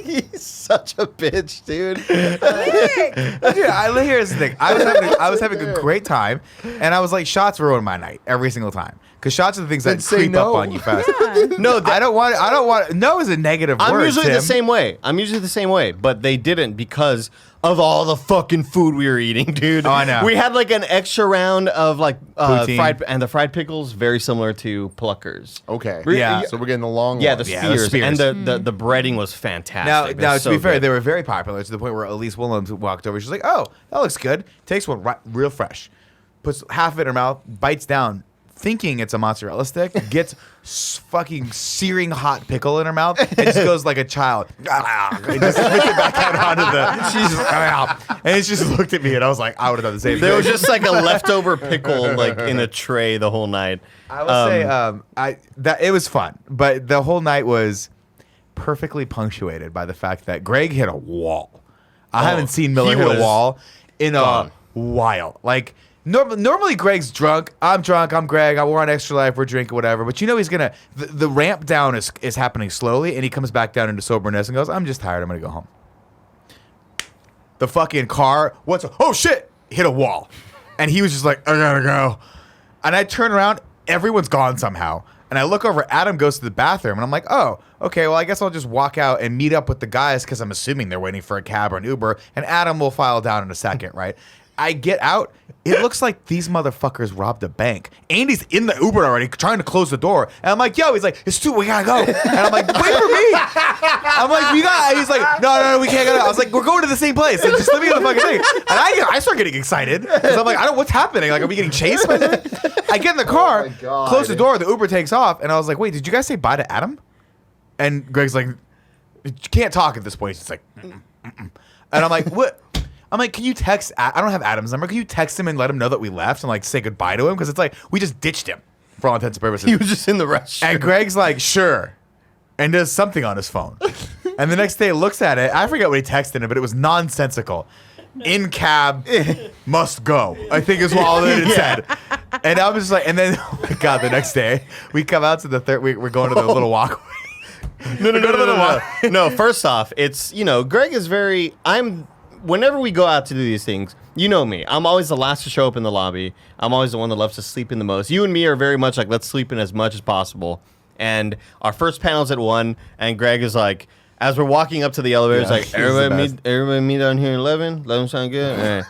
He's such a bitch, dude. Here's the thing. I was having a great time, and I was like, shots ruin my night every single time. Because shots are the things Then that say creep no. up on you fast. Yeah. No, I don't want. No is a negative I'm word. usually Tim. the same way. But they didn't because of all the fucking food we were eating, dude. Oh, I know. We had like an extra round of like Poutine. the fried pickles, very similar to Pluckers. Okay. Yeah. So we're getting the long Yeah, one. the Yeah, spears, the spears. and the breading was fantastic. Now, It was to be so fair, good. they were very popular to the point where Elise Williams walked over. She's like, "Oh, that looks good." Takes one real fresh, puts half of it in her mouth, bites down, thinking it's a mozzarella stick, gets fucking searing hot pickle in her mouth and just goes like a child. And just spits it back out onto the. She's and she just looked at me and I was like, I would have done the same There thing. was just like a leftover pickle like in a tray the whole night. I will say that it was fun, but the whole night was perfectly punctuated by the fact that Greg hit a wall. I haven't seen Miller he hit was a wall in gone. a while. Like normally Greg's drunk. I'm drunk. I'm Greg. We're on Extra Life. We're drinking whatever. But you know he's gonna. The ramp down is happening slowly, and he comes back down into soberness and goes, "I'm just tired. I'm gonna go home." The fucking car. Oh shit! Hit a wall, and he was just like, "I gotta go." And I turn around. Everyone's gone somehow. And I look over, Adam goes to the bathroom, and I'm like, oh, okay, well, I guess I'll just walk out and meet up with the guys because I'm assuming they're waiting for a cab or an Uber, and Adam will file down in a second, right? I get out. It looks like these motherfuckers robbed a bank. Andy's in the Uber already, trying to close the door. And I'm like, yo, he's like, it's 2, we gotta go. And I'm like, wait for me. I'm like, he's like, no, we can't go. I was like, we're going to the same place. And just let me get the fucking thing. And I start getting excited. Because I'm like, what's happening? Like, are we getting chased? I get in the car, Oh my God. close the door, the Uber takes off. And I was like, wait, did you guys say bye to Adam? And Greg's like, you can't talk at this point. He's like, And I'm like, what? I'm like, can you text? I don't have Adam's number. Can you text him and let him know that we left and like say goodbye to him? Because it's like we just ditched him for all intents and purposes. He was just in the rush. And Greg's like, sure, and does something on his phone. And the next day looks at it. I forget what he texted him, but it was nonsensical. In cab, must go. I think is all that it said. And I was just like, and then oh my god, the next day we come out to the third. We're going to the little walkway. No, first off, it's, Greg is whenever we go out to do these things, you know me. I'm always the last to show up in the lobby. I'm always the one that loves to sleep in the most. You and me are very much like, let's sleep in as much as possible. And our first panel's at 1, and Greg is like, as we're walking up to the elevator, he's like, everybody meet down here at 11? 11 sound good?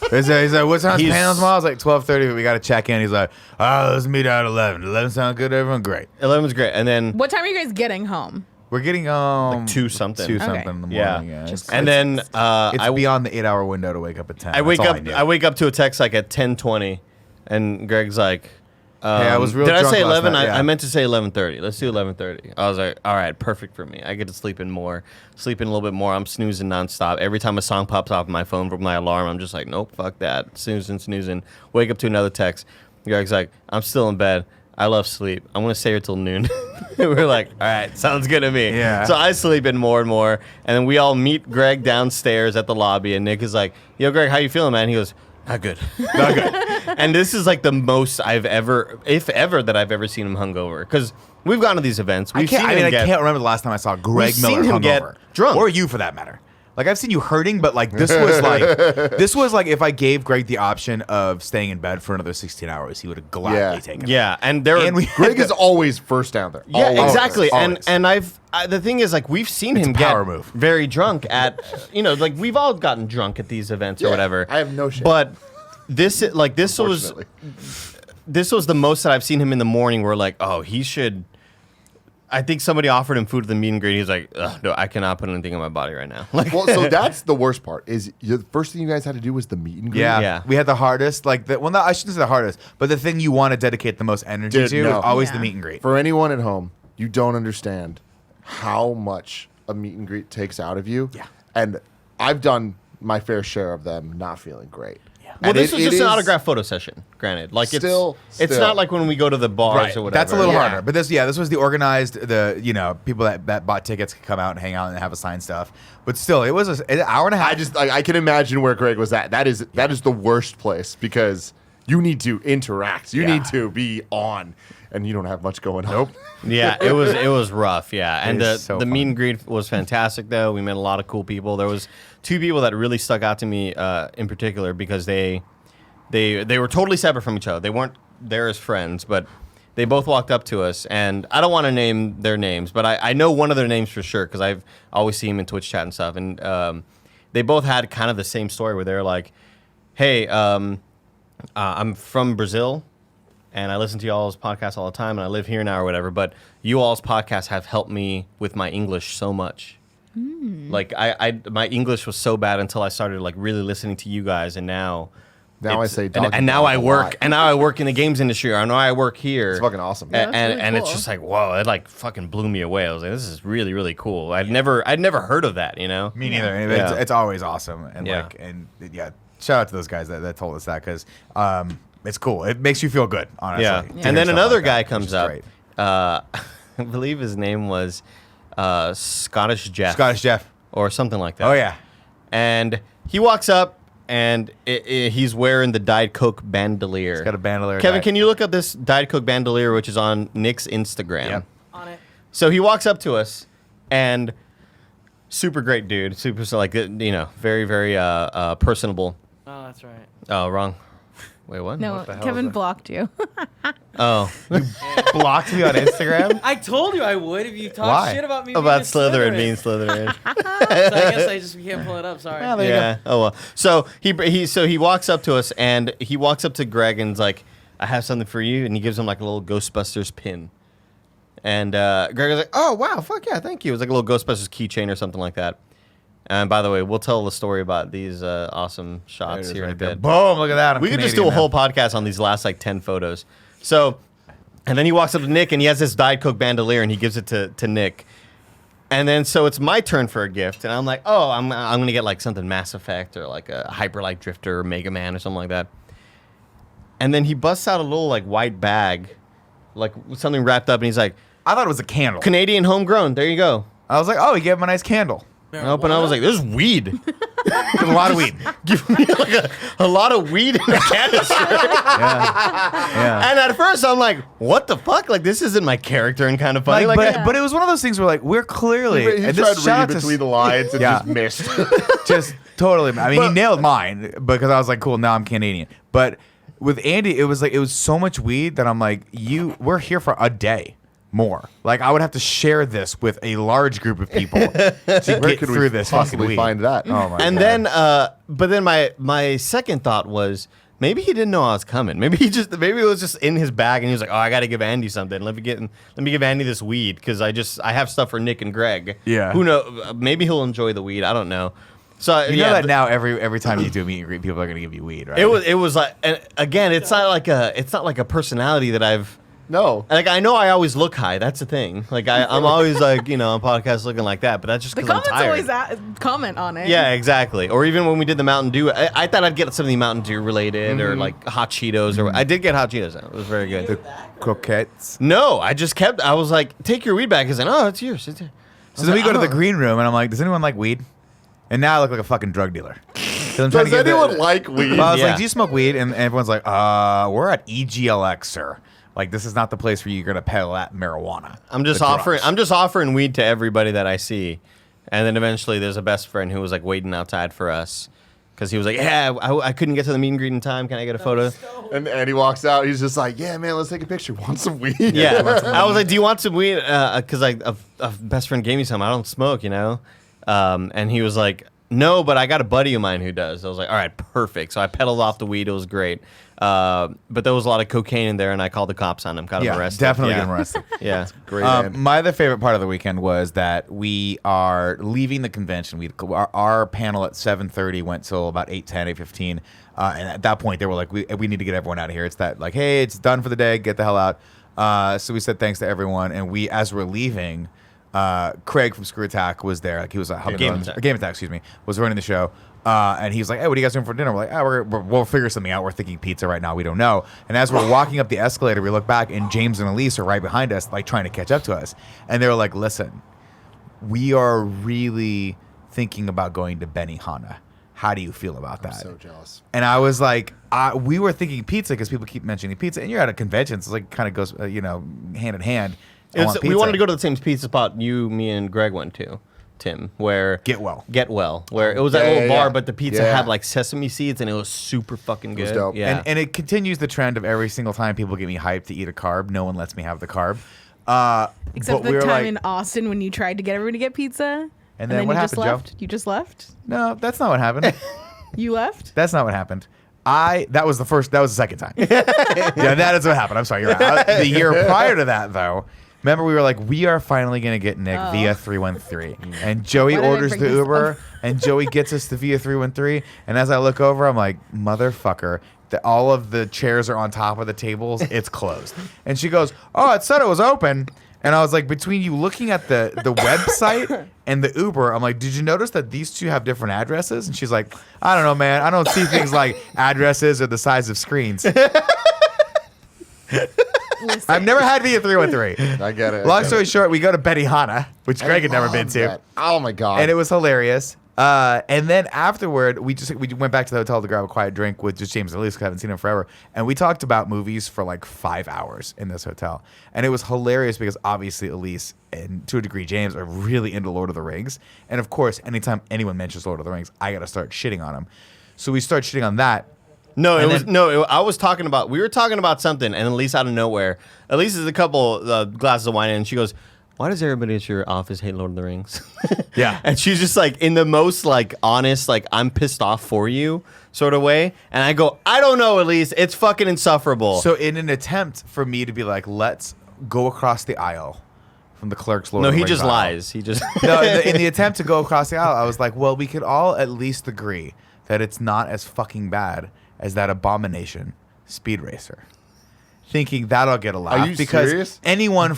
He's like, what time's panel tomorrow? I was like, 12:30, but we got to check in. He's like, let's meet out at 11. 11 sound good, everyone? Great. 11's great. And then What time are you guys getting home? We're getting 2 something. 2 Okay. something in the Yeah. morning. Yeah. And then It's beyond the 8-hour window to wake up at 10. I wake That's all up. knew. I wake up to a text like at 10:20, and Greg's like, I was real Did I drunk say last 11? night, yeah. I meant to say 11:30. Let's do 11:30. I was like, all right, perfect for me. I get to sleep in a little bit more. I'm snoozing nonstop. Every time a song pops off my phone from my alarm, I'm just like, nope, fuck that. Snoozing. Wake up to another text. Greg's like, I'm still in bed. I love sleep. I'm going to stay here till noon. We're like, all right, sounds good to me. Yeah. So I sleep in more and more. And then we all meet Greg downstairs at the lobby. And Nick is like, yo, Greg, how you feeling, man? He goes, not good. Not good. And this is like the most I've ever, if ever, that I've ever seen him hungover. Because we've gone to these events. I can't remember the last time I saw Greg We've Miller seen him get hungover. drunk. Or you, for that matter. Like, I've seen you hurting, but like this was like if I gave Greg the option of staying in bed for another 16 hours, he would have gladly taken it. Yeah, and Greg is always first down there. Yeah, Always. exactly. Always. And the thing is, like, we've seen It's him a power get move. very drunk at, like, we've all gotten drunk at these events or Yeah, whatever. I have no shame. But this was Unfortunately. the most that I've seen him in the morning where, like, oh, he should. I think somebody offered him food at the meet and greet. He's like, no, I cannot put anything in my body right now. Like, Well, so that's the worst part. Is the first thing you guys had to do was the meet and greet. Yeah, Yeah. we had the hardest. Like, I shouldn't say the hardest, but the thing you want to dedicate the most energy Dude, to no. is always Yeah. the meet and greet. For anyone at home, you don't understand how much a meet and greet takes out of you. Yeah. And I've done my fair share of them not feeling great. Yeah. well, this was just an autograph photo session. Granted, like it's Still. not like when we go to the bars or whatever. That's a little Yeah. harder. But this was the organized, people that bought tickets could come out and hang out and have a signed stuff. But still, it was an hour and a half. I can imagine where Greg was at. That is the worst place because you need to interact. You need to be on, and you don't have much going on. Nope. Yeah, it was rough. Yeah, and is so the meet fun. and greet was fantastic. Though we met a lot of cool people. There was 2 people that really stuck out to me in particular because they were totally separate from each other. They weren't there as friends, but they both walked up to us, and I don't want to name their names, but I know one of their names for sure because I've always seen them in Twitch chat and stuff. And they both had kind of the same story where they're like, "Hey, I'm from Brazil." And I listen to y'all's podcast all the time, and I live here now or whatever. But you all's podcasts have helped me with my English so much. Like my English was so bad until I started like really listening to you guys, and now Now I say doggy and now dog I a work lot. and now I work in the games industry. Or now I work here. It's fucking awesome. Yeah, that's really And it's cool. just like, whoa, it like fucking blew me away. I was like, this is really, really cool. I'd never heard of that, you know? Me neither. And Yeah. It's always awesome. And Yeah. shout out to those guys that told us that because it's cool. It makes you feel good, honestly. Yeah. to And hear then stuff another like guy that, which comes is up. great. I believe his name was Scottish Jeff. Scottish Jeff. Or something like that. Oh yeah. And he walks up and he's wearing the Diet Coke bandolier. He's got a bandolier. Kevin, guy. can you look up this Diet Coke bandolier, which is on Nick's Instagram? Yep. On it. So he walks up to us, and super great dude, super like very very personable. Oh, that's right. Oh, wrong. Wait, what? No, What the hell Kevin is that? blocked you. Oh, blocked me on Instagram? I told you I would if you talked Why? shit about me. about being a Slytherin being Slytherin. So I guess I just can't pull it up. Sorry. Well, there you go. Yeah. Oh well. So he walks up to us, and he walks up to Greg and's like, "I have something for you," and he gives him like a little Ghostbusters pin. And Greg was like, "Oh wow, fuck yeah, thank you." It was like a little Ghostbusters keychain or something like that. And by the way, we'll tell the story about these awesome shots There it is here in a right there. bit. Boom! Look at that. I'm We could just Canadian do a whole now. podcast on these last like 10 photos. So, and then he walks up to Nick and he has this Diet Coke bandolier and he gives it to Nick. And then so it's my turn for a gift, and I'm like, oh, I'm gonna get like something Mass Effect or like a Hyper Light Drifter or Mega Man or something like that. And then he busts out a little like white bag, like with something wrapped up, and he's like, I thought it was a candle. Canadian homegrown. There you go. I was like, oh, he gave him a nice candle. I opened, I was like, this is weed. There's a lot of weed. Give me like a lot of weed in a canister. Yeah. And at first I'm like, what the fuck? Like this isn't my character and kind of funny. Like, Like, but it was one of those things where like we're clearly He and tried this to shout read out to between the lines and Yeah. just missed. just totally. I mean, he nailed mine because I was like, cool. Now I'm Canadian. But with Andy, it was so much weed that I'm like, we're here for a day more. Like I would have to share this with a large group of people to Where get could through we this fucking possibly weed. find that? Oh my and God. then, but then my second thought was maybe he didn't know I was coming. Maybe it was just in his bag and he was like, oh, I got to give Andy something. Let me give Andy this weed because I have stuff for Nick and Greg. Yeah. Who know? Maybe he'll enjoy the weed. I don't know. So you know that now every time you do a meet and greet, people are gonna give you weed, right? it was like, and again, it's not like a personality that I've. No. Like I know I always look high. That's the thing. Like I'm always like on podcasts looking like that. But that's just The because I'm comments tired. always comment on it. Yeah, exactly. Or even when we did the Mountain Dew, I thought I'd get something Mountain Dew related or like hot Cheetos. Or I did get hot Cheetos. It was very good. croquettes. No, I was like, take your weed back. He's like, oh, it's yours. It's yours. So then we go to the green room, and I'm like, does anyone like weed? And now I look like a fucking drug dealer. 'Cause I'm trying Does to get anyone like weed? Well, I was Yeah. like, do you smoke weed? And everyone's like, we're at EGLX, sir. Like, this is not the place where you're gonna peddle that marijuana. I'm just The offering. drugs. I'm just offering weed to everybody that I see, and then eventually there's a best friend who was like waiting outside for us because he was like, yeah, I couldn't get to the meet and greet in time. Can I get a photo? And he walks out. He's just like, yeah, man, let's take a picture. Want some weed? Yeah, I was like, "Do you want some weed?" Because a best friend gave me some. I don't smoke, and he was like, "No, but I got a buddy of mine who does." I was like, "All right, perfect." So I pedaled off the weed. It was great, but there was a lot of cocaine in there, and I called the cops on him. Got him Yeah, arrested. definitely yeah. get him arrested. Yeah, Great. man. My other favorite part of the weekend was that we are leaving the convention. Our panel at 7:30 went till about 8:10, 8:15. And at that point, they were like, we need to get everyone out of here. It's that like, hey, it's done for the day. Get the hell out. So we said thanks to everyone. And as we're leaving, Craig from Screw Attack was there. Like he was Game Attack. Excuse me, was running the show. And he was like, hey, what are you guys doing for dinner? We're like, we'll figure something out. We're thinking pizza right now. We don't know. And as we're walking up the escalator, we look back and James and Elise are right behind us, like trying to catch up to us. And they were like, listen, we are really thinking about going to Benihana. How do you feel about that? I'm so jealous. And I was like, we were thinking pizza because people keep mentioning pizza. And you're at a convention, so it like kind of goes, hand in hand. I want we pizza. wanted to go to the same pizza spot you, me, and Greg went to, Tim, where Get Well, where it was that Yeah, little yeah, bar, yeah. but the pizza Yeah. had like sesame seeds, and it was super fucking good. was dope. Yeah, And it continues the trend of every single time people get me hyped to eat a carb, no one lets me have the carb. Except but we the were time like, in Austin when you tried to get everyone to get pizza. And then what you just happened, Joe? left. You just left. No, that's not what happened. You left. That's not what happened. That was the second time. Yeah, that is what happened. I'm sorry. You're right. The year prior to that, though, Remember, we were like, we are finally going to get Nick via 313. And Joey Why did I orders bring the this Uber, and Joey gets us to via 313. And as I look over, I'm like, motherfucker, all of the chairs are on top of the tables. It's closed. And she goes, oh, it said it was open. And I was like, between you looking at the website and the Uber, I'm like, did you notice that these two have different addresses? And she's like, I don't know, man. I don't see things like addresses or the size of screens. I've never had via 313. I get it. Long story short, we go to Benihana, which Greg had never been to. That. Oh my god! And it was hilarious. And then afterward, we went back to the hotel to grab a quiet drink with just James and Elise because I haven't seen him forever. And we talked about movies for like 5 hours in this hotel. And it was hilarious because obviously Elise and to a degree James are really into Lord of the Rings. And of course, anytime anyone mentions Lord of the Rings, I got to start shitting on him. So we start shitting on that. No, And I was talking about. We were talking about something, and Elise out of nowhere. Elise is a couple glasses of wine in, and she goes, "Why does everybody at your office hate Lord of the Rings?" Yeah. And she's just like in the most like honest, like I'm pissed off for you sort of way. And I go, I don't know, Elise. It's fucking insufferable. So in an attempt for me to be like, let's go across the aisle from the clerk's Lord no, of the he Rings just aisle. lies. He just No, in the attempt to go across the aisle, I was like, well, we could all at least agree that it's not as fucking bad as that abomination, Speed Racer. Thinking that'll get a laugh. Are you because serious? anyone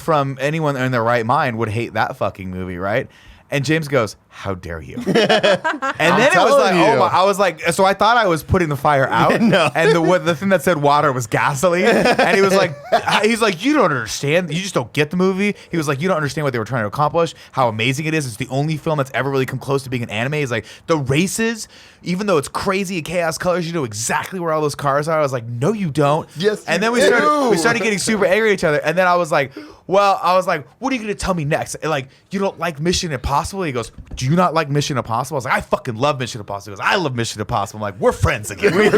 in their right mind would hate that fucking movie, right? And James goes, "How dare you?" And then it was like, telling oh you. my! I was like, so I thought I was putting the fire out, No. and the thing that said water was gasoline. And he was like, he's like, you don't understand. You just don't get the movie. He was like, you don't understand what they were trying to accomplish. How amazing it is. It's the only film that's ever really come close to being an anime. He's like, the races, even though it's crazy and chaos colors, you know exactly where all those cars are. I was like, no, you don't. Yes, And you then we do. started getting super angry at each other. And then I was like, what are you going to tell me next? And like, you don't like Mission Impossible? He goes, do you not like Mission Impossible? I was like, I fucking love Mission Impossible. He goes, I love Mission Impossible. I'm like, we're friends again. we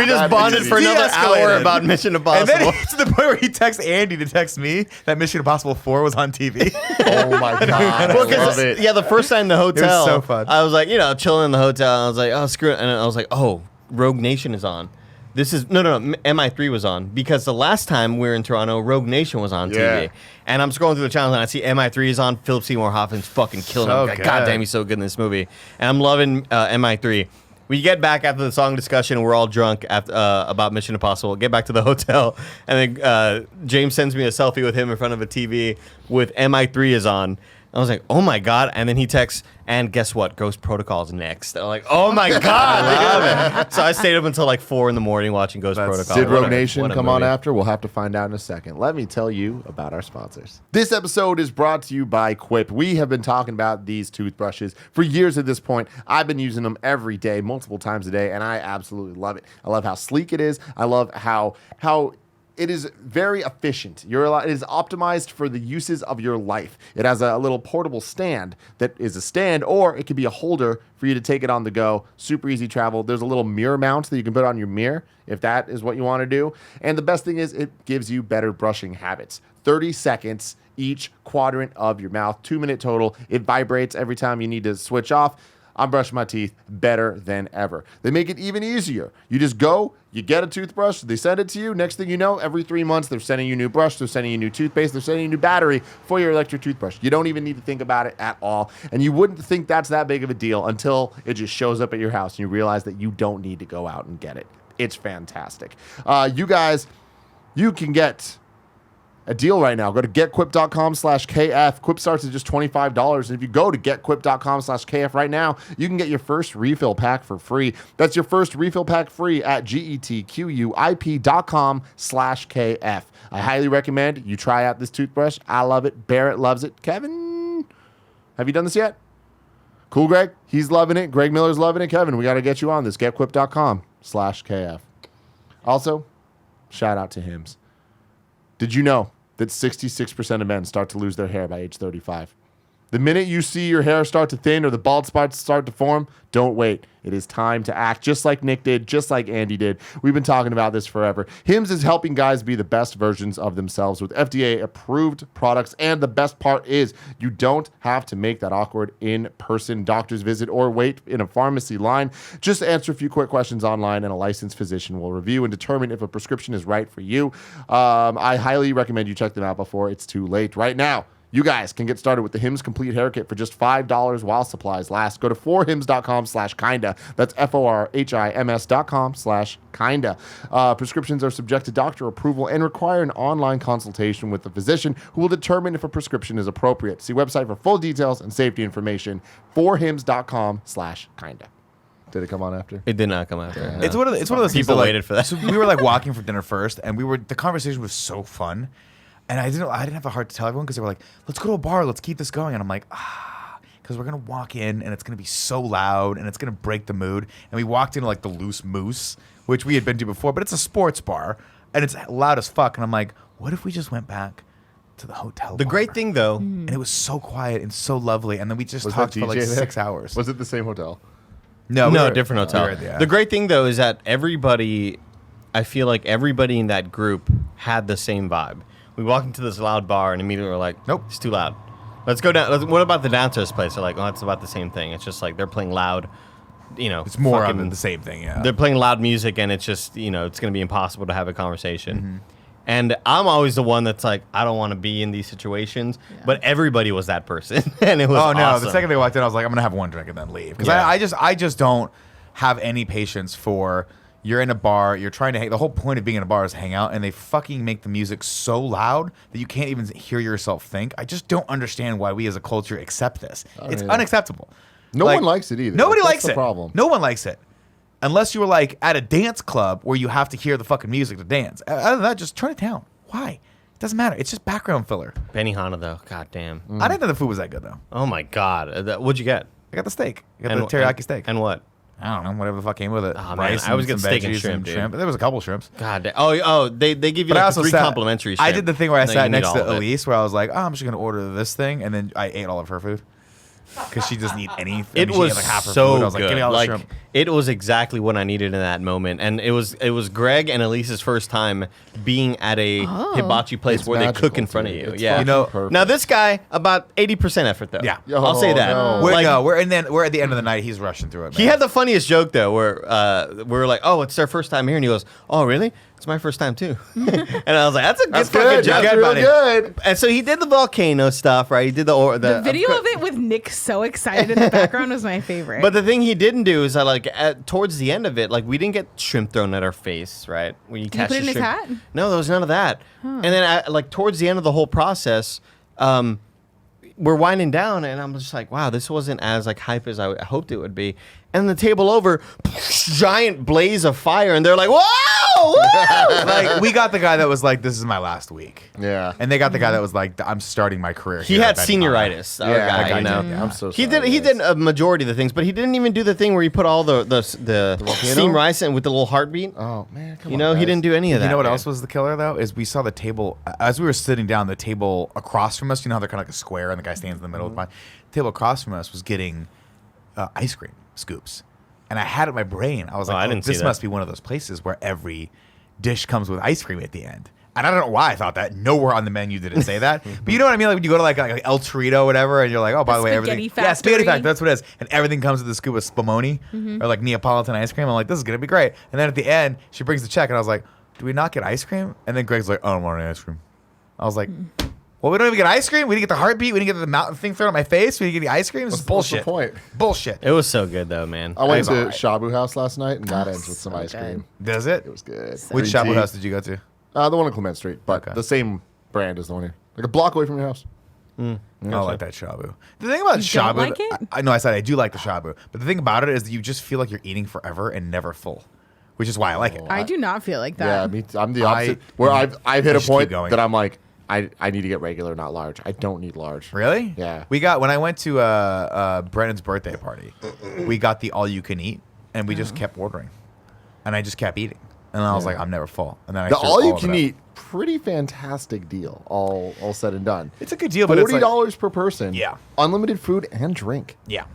just bonded for another hour De-escalated. about Mission And Impossible. then to the point where he texts Andy to text me that Mission Impossible 4 was on TV. Oh my god! Well, I 'cause love it. yeah, the first time in the hotel, so fun. I was like, chilling in the hotel. And I was like, oh, screw it. And I was like, oh, Rogue Nation is on. This is no, MI3 was on because the last time we were in Toronto, Rogue Nation was on Yeah. TV. And I'm scrolling through the channels and I see MI3 is on. Philip Seymour Hoffman's fucking killing So him. good. God damn, he's so good in this movie. And I'm loving MI3. We get back after the song discussion, and we're all drunk after, about Mission Impossible. Get back to the hotel, and then James sends me a selfie with him in front of a TV with MI3 is on. I was like, oh my god! And then he texts, and guess what? Ghost Protocol's next. I'm like, oh my god! I love it. So I stayed up until like 4 a.m. watching Ghost Protocol. Did What Rogue a- Nation what a come on movie. after? We'll have to find out in a second. Let me tell you about our sponsors. This episode is brought to you by Quip. We have been talking about these toothbrushes for years at this point. I've been using them every day, multiple times a day, and I absolutely love it. I love how sleek it is. I love how it is very efficient. It is optimized for the uses of your life. It has a little portable stand that is a stand, or it could be a holder for you to take it on the go. Super easy travel. There's a little mirror mount that you can put on your mirror if that is what you want to do. And the best thing is it gives you better brushing habits. 30 seconds each quadrant of your mouth, 2-minute total. It vibrates every time you need to switch off. I'm brushing my teeth better than ever. They make it even easier. You just go, you get a toothbrush, they send it to you. Next thing you know, every 3 months, they're sending you a new brush, they're sending you new toothpaste, they're sending you a new battery for your electric toothbrush. You don't even need to think about it at all. And you wouldn't think that's that big of a deal until it just shows up at your house and you realize that you don't need to go out and get it. It's fantastic. You guys, you can get a deal right now. Go to getquip.com/KF. Quip starts at just $25. And if you go to getquip.com/KF right now, you can get your first refill pack for free. That's your first refill pack free at getquip.com/KF. I highly recommend you try out this toothbrush. I love it. Barrett loves it. Kevin, have you done this yet? Cool, Greg. He's loving it. Greg Miller's loving it. Kevin, we got to get you on this. Getquip.com/KF. Also, shout out to Hims. Did you know that 66% of men start to lose their hair by age 35? The minute you see your hair start to thin or the bald spots start to form, don't wait. It is time to act just like Nick did, just like Andy did. We've been talking about this forever. Hims is helping guys be the best versions of themselves with FDA-approved products, and the best part is you don't have to make that awkward in-person doctor's visit or wait in a pharmacy line. Just answer a few quick questions online, and a licensed physician will review and determine if a prescription is right for you. I highly recommend you check them out before it's too late. Right now, you guys can get started with the Hims Complete Hair Kit for just $5 while supplies last. Go to forhims.com/kinda. That's forhims.com/kinda. Prescriptions are subject to doctor approval and require an online consultation with the physician who will determine if a prescription is appropriate. See website for full details and safety information. forhims.com/kinda. Did it come on after? It did not come out. Yeah. No. It's one of those things People that, like, waited for that. So we were like walking for dinner first, and the conversation was so fun, and I didn't have a heart to tell everyone because they were like, "Let's go to a bar, let's keep this going," and I'm like, because we're gonna walk in and it's gonna be so loud and it's gonna break the mood. And we walked into like the Loose Moose, which we had been to before, but it's a sports bar and it's loud as fuck. And I'm like, what if we just went back to the hotel? The bar? great thing, though, And it was so quiet and so lovely, and then we just Was talked that for like DJ there? 6 hours. Was it the same hotel? No, no, different hotel. we were at The great thing, though, is that I feel like everybody in that group had the same vibe. We walked into this loud bar and immediately we're like, Nope. it's too loud. Let's go down. What about the downstairs place? They're like, oh, it's about the same thing. It's just like they're playing loud, It's more fucking- of the same thing, yeah. They're playing loud music and it's just, it's going to be impossible to have a conversation. And I'm always the one that's like, I don't want to be in these situations. But everybody was that person. And it was Oh no! awesome. The second they walked in, I was like, I'm gonna have one drink and then leave because Yeah. I just don't have any patience for. You're in a bar, you're trying to hang. The whole point of being in a bar is hang out, and they fucking make the music so loud that you can't even hear yourself think. I just don't understand why we as a culture accept this. It's either. unacceptable. No one likes it either. Nobody That's likes the it. problem. No one likes it. Unless you were like at a dance club where you have to hear the fucking music to dance. Other than that, just turn it down. Why? It doesn't matter. It's just background filler. Benihana, though. God damn. I didn't think the food was that good though. Oh, my God. What'd you get? I got the steak. I got the teriyaki steak. And what? I don't know, whatever the fuck came with it. Oh, man, Rice I always and get some steak and veggies shrimp, dude. There was a couple shrimps. God damn. Oh, they give you But I like also 3 sat, complimentary shrimp. I did the thing where I No, sat you need next all to of it. Elise where I was like, oh, I'm just going to order this thing. And then I ate all of her food. Because she doesn't eat anything. It she was ate like half her so food. I was like, good. give me all the shrimp. It was exactly what I needed in that moment, and it was Greg and Elise's first time being at a hibachi place It's where they magical, cook in front of dude. you. It's Yeah, fucking perfect. Now this guy about 80% effort though. Yeah. I'll say that. no. We're, Like, we're at the end of the night. He's rushing through it. he man. had the funniest joke though, where we were like, "Oh, it's their first time here," and he goes, "Oh, really? It's my first time too." And I was like, "That's a good That's fucking good. joke, That's real buddy." good. And so he did the volcano stuff, right? He did The video of it with Nick so excited in the background was my favorite. But the thing he didn't do is that, towards the end of it, like, we didn't get shrimp thrown at our face, right? When you catch put it the in his shrimp. hat? No, there was none of that. And then, towards the end of the whole process, we're winding down, and I'm just like, wow, this wasn't as hype as I hoped it would be. And the table over, giant blaze of fire, and they're like, whoa! Whoa! Like, we got the guy that was like, this is my last week. Yeah. And they got the guy that was like, I'm starting my career. He here had at Benihana. senioritis. Our Yeah, guy, that guy you know. did, yeah. I'm so He sorry, did guys. a majority of the things, but he didn't even do the thing where he put all the steamed rice in with the little heartbeat. Oh man, come You on. know, he guys. didn't do any of that. You know what man. else was the killer though? Is we saw the table as we were sitting down. The table across from us, you know how they're kind of like a square, and the guy stands in the middle. The table across from us was getting ice cream scoops, and I had it in my brain. I was I like, didn't see this that. must be one of those places where every dish comes with ice cream at the end. And I don't know why I thought that. Nowhere on the menu did it say that. But you know what I mean? Like when you go to like El Torito or whatever, and you're like, oh, by the way, everything. Spaghetti Yeah, Spaghetti Factory. Factory. That's what it is. And everything comes with a scoop of spumoni or like Neapolitan ice cream. I'm like, this is gonna be great. And then at the end, she brings the check, and I was like, do we not get ice cream? And then Greg's like, I don't want any ice cream. I was like, well, we don't even get ice cream. We didn't get the heartbeat. We didn't get the mountain thing thrown at my face. We didn't get the ice cream. This is What's the bullshit. point? Bullshit. It was so good though, man. I went It's to alright. Shabu House last night, and that ends with some so ice good. cream. Does it? It was good. Which Green Shabu tea. house did you go to? The one on Clement Street, but Okay. the same brand as the one here, like a block away from your house. I don't like that shabu. The thing about You shabu, don't like it? I know I said I do like the shabu, but the thing about it is that you just feel like you're eating forever and never full, which is why I like it. I do not feel like Yeah, that. me. I'm the opposite. Where I've hit I a just keep point going. that I'm like, I need to get regular, not large. I don't need large. Really? Yeah. We got when I went to Brennan's birthday party, we got the all you can eat, and we just kept ordering, and I just kept eating. And I was Yeah. like, I'm never full. And then I The threw all you of it can up. eat, pretty fantastic deal. All said and done. It's a good deal, but it's like, $40 per person. Yeah. Unlimited food and drink. yeah.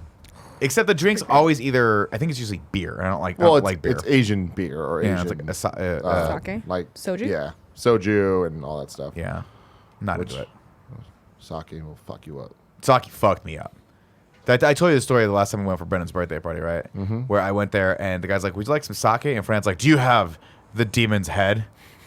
Except the drink's always either, I think it's usually beer. I don't like Well, like beer. it's Asian beer or yeah, Asian. it's like a, Sake? Like Soju? Yeah, soju and all that stuff. yeah. I'm not Which- into it. Sake will fuck you up. Sake fucked me up. I told you the story the last time we went for Brennan's birthday party, right? Mm-hmm. Where I went there and the guy's like, "Would you like some sake?" And Fran's like, "Do you have the demon's head?"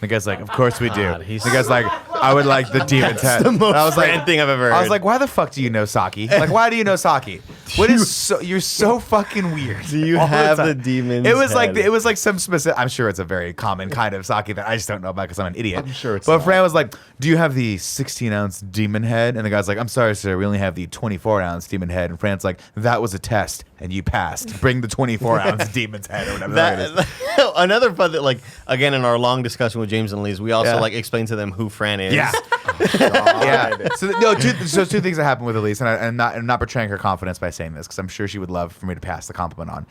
And the guy's like, "Of course we do." God, The he's- guy's like, "I would like the demon's head." the most I was like, Fran thing I've ever I was heard. like, "Why the fuck do you know sake? Like, why do you know sake? What is so? You're so fucking weird." Do you all have the time. demon's It was like head? it was like some specific. I'm sure it's a very common kind of sake that I just don't know about because I'm an idiot. I'm sure it's But not. Fran was like, "Do you have the 16-ounce demon head?" And the guy's like, "I'm sorry, sir. We only have the 24-ounce demon head." And Fran's like, "That was a test, and you passed. Bring the 24-ounce demon's head or whatever that is." Another fun that, like, again, in our long discussion with James and Lee's, we also Yeah. like explained to them who Fran is. Yeah. Yeah. So two things that happened with Elise, and I'm not betraying her confidence by saying this because I'm sure she would love for me to pass the compliment on.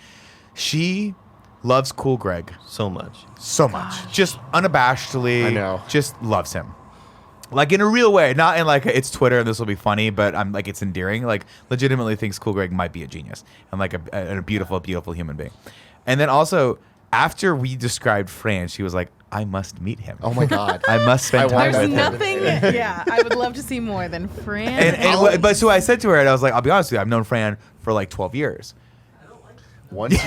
She loves Cool Greg So much. so much, just unabashedly. I know. Just loves him, like in a real way, not in like it's Twitter and this will be funny, but I'm like it's endearing. Like legitimately thinks Cool Greg might be a genius and like a beautiful, beautiful human being. And then also after we described Fran, she was like, "I must meet him. Oh my god. I must spend I time want with There's him." nothing. Yeah, I would love to see more than Fran. But so I said to her, and I was like, "I'll be honest with you, I've known Fran for like 12 years. Once you,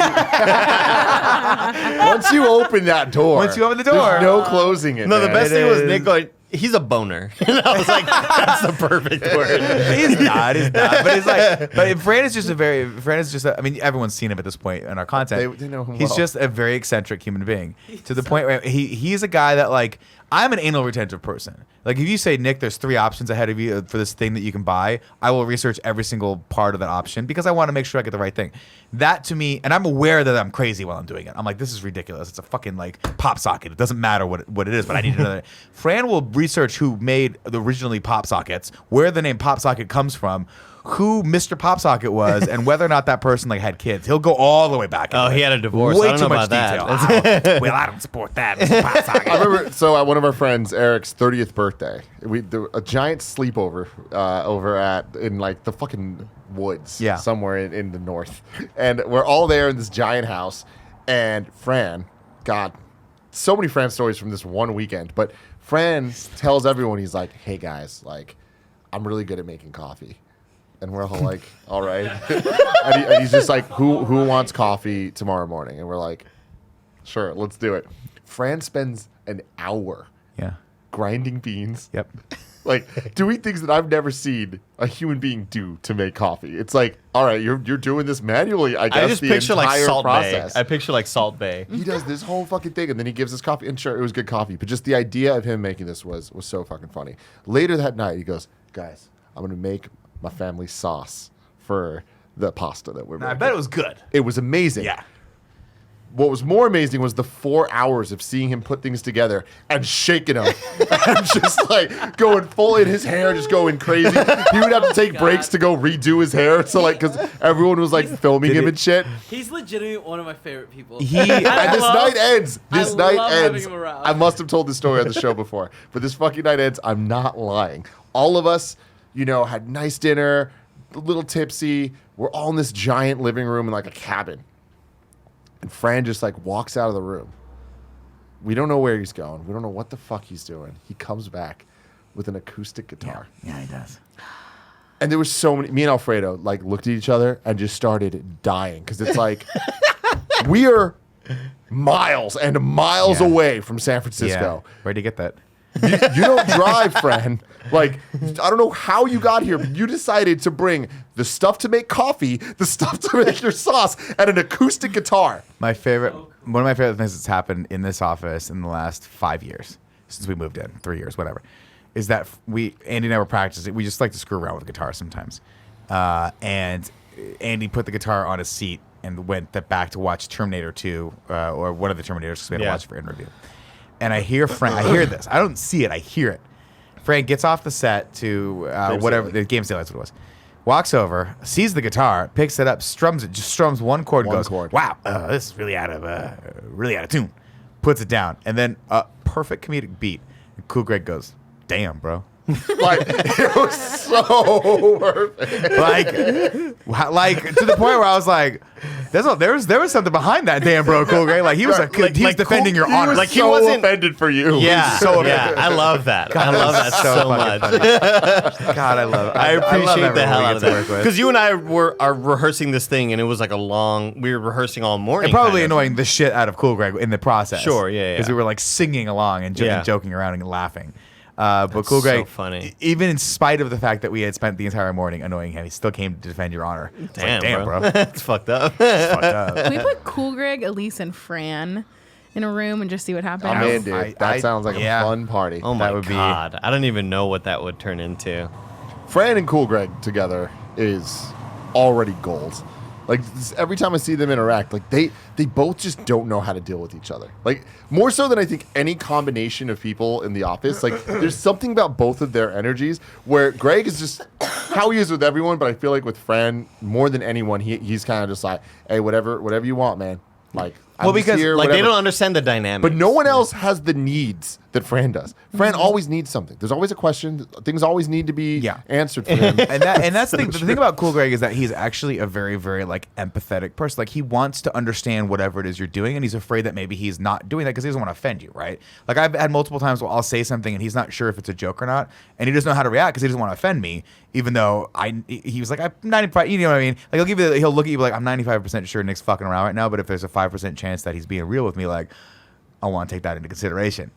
once you open that door, Once you open the door. there's no closing it. No, the man. best It thing was is- Nick going, "He's a boner." And I was like, that's the perfect word. He's not. But it's like, but Fran is just I mean, everyone's seen him at this point in our content. They know him He's well. just a very eccentric human being to the point where he's a guy that like, I'm an anal retentive person. Like if you say, "Nick, there's 3 options ahead of you for this thing that you can buy," I will research every single part of that option because I want to make sure I get the right thing. That to me, and I'm aware that I'm crazy while I'm doing it. I'm like, this is ridiculous. It's a fucking like pop socket. It doesn't matter what it is, but I need to know that. Fran will research who made the originally pop sockets, where the name pop socket comes from, who Mr. Pop Socket was, and whether or not that person like had kids. He'll go all the way back. Oh, into he it. had a divorce. Way I don't too know much about detail. that. Well, I don't support that, Mr. Pop Socket. I remember. So at one of our friends, Eric's 30th birthday, a giant sleepover over in like the fucking woods, Yeah. somewhere in the north, and we're all there in this giant house. And Fran, God, so many Fran stories from this one weekend. But Fran tells everyone, he's like, "Hey guys, like, I'm really good at making coffee." And we're all like, "All right." and he's just like, who wants coffee tomorrow morning? And we're like, "Sure, let's do it." Fran spends an hour Yeah. grinding beans, Yep. like doing things that I've never seen a human being do to make coffee. It's like, all right, you're doing this manually. I guess I just the picture like entire Salt process. Bay. I picture like Salt Bay. He does this whole fucking thing, and then he gives us coffee. And sure, it was good coffee, but just the idea of him making this was so fucking funny. Later that night, he goes, "Guys, I'm gonna make my family sauce for the pasta that we're I making." bet it was good. It was amazing. Yeah. What was more amazing was the 4 hours of seeing him put things together and shaking them and just like going full in his hair, just going crazy. He would have to take breaks to go redo his hair. So like, because everyone was like filming him and shit. He's legitimately one of my favorite people. He- I And this love- night ends. This I night love having ends. him around. I must have told this story on the show before, but this fucking night ends. I'm not lying. All of us, had nice dinner, a little tipsy. We're all in this giant living room in like a cabin. And Fran just like walks out of the room. We don't know where he's going. We don't know what the fuck he's doing. He comes back with an acoustic guitar. Yeah, he does. And there was so many. Me and Alfredo like looked at each other and just started dying because it's like we are miles and miles Yeah. away from San Francisco. Yeah. Where'd you get that? You don't drive, friend. Like, I don't know how you got here, but you decided to bring the stuff to make coffee, the stuff to make your sauce, and an acoustic guitar. One of my favorite things that's happened in this office in the last 5 years, since we moved in, 3 years, whatever, is that Andy and I were practicing. We just like to screw around with guitars sometimes. And Andy put the guitar on his seat and went back to watch Terminator 2 or one of the Terminators because we had to watch it for interview. And I hear this. I don't see it. I hear it. Frank gets off the set to whatever the game sale, that's what it was. Walks over, sees the guitar, picks it up, strums one chord, and One goes, chord. "Wow, this is really out of tune." puts it down, and then a perfect comedic beat. And Cool Greg goes, "Damn, bro." Like it was so perfect. like to the point where I was like, there was something behind that, damn, bro, Cool Greg. Like he was he was defending your honor. Like he so wasn't offended for you. Yeah, so yeah. I love that. I love that so much. God, I love it. I appreciate love the hell out everyone of we get to that. work with. Because you and I are rehearsing this thing, and it was like we were rehearsing all morning. And probably kind of. annoying the shit out of Cool Greg in the process. Sure, yeah. Because we were like singing along and Yeah. joking around and laughing. But Cool so Greg, funny. Even in spite of the fact that we had spent the entire morning annoying him, he still came to defend your honor. It's like, damn, bro. It's fucked up. It's fucked up. Can we put Cool Greg, Elise, and Fran in a room and just see what happens? I'm in, dude. I- That sounds like yeah. a fun party. Oh my would be- god. I don't even know what that would turn into. Fran and Cool Greg together is already gold. Like every time I see them interact, like they both just don't know how to deal with each other. Like more so than I think any combination of people in the office. Like there's something about both of their energies where Greg is just how he is with everyone, but I feel like with Fran more than anyone, he's kind of just like, hey, whatever you want, man. Like I'm Well, just because, here, Like whatever. they don't understand the dynamic. But no one else has the needs that Fran does. Fran always needs something. There's always a question. Things always need to be Yeah. answered for him. and that's the thing about Cool Greg is that he's actually a very, very like empathetic person. Like he wants to understand whatever it is you're doing, and he's afraid that maybe he's not doing that because he doesn't want to offend you, right? Like I've had multiple times where I'll say something and he's not sure if it's a joke or not, and he doesn't know how to react because he doesn't want to offend me, even though he was like, I'm 95, you know what I mean? Like he'll look at you like, I'm 95% sure Nick's fucking around right now, but if there's a 5% chance that he's being real with me, like I want to take that into consideration.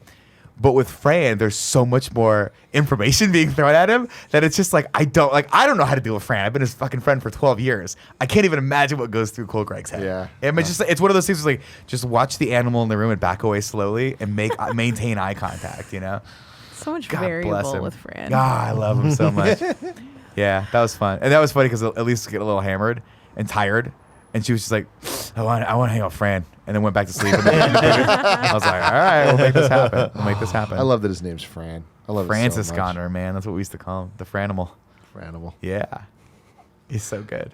But with Fran, there's so much more information being thrown at him that it's just like I don't know how to deal with Fran. I've been his fucking friend for 12 years. I can't even imagine what goes through Cool Greg's head. Yeah. And it's one of those things where like just watch the animal in the room and back away slowly and maintain eye contact, you know? So much God bless variable him. with Fran. God, I love him so much. Yeah, that was fun. And that was funny because Elise get a little hammered and tired. And she was just like, I want to hang out with Fran. And then went back to sleep. I was like, all right, we'll make this happen. We'll make this happen. I love that his name's Fran. I love Francis it so much. Connor, man. That's what we used to call him. The Franimal. Franimal. Yeah. He's so good.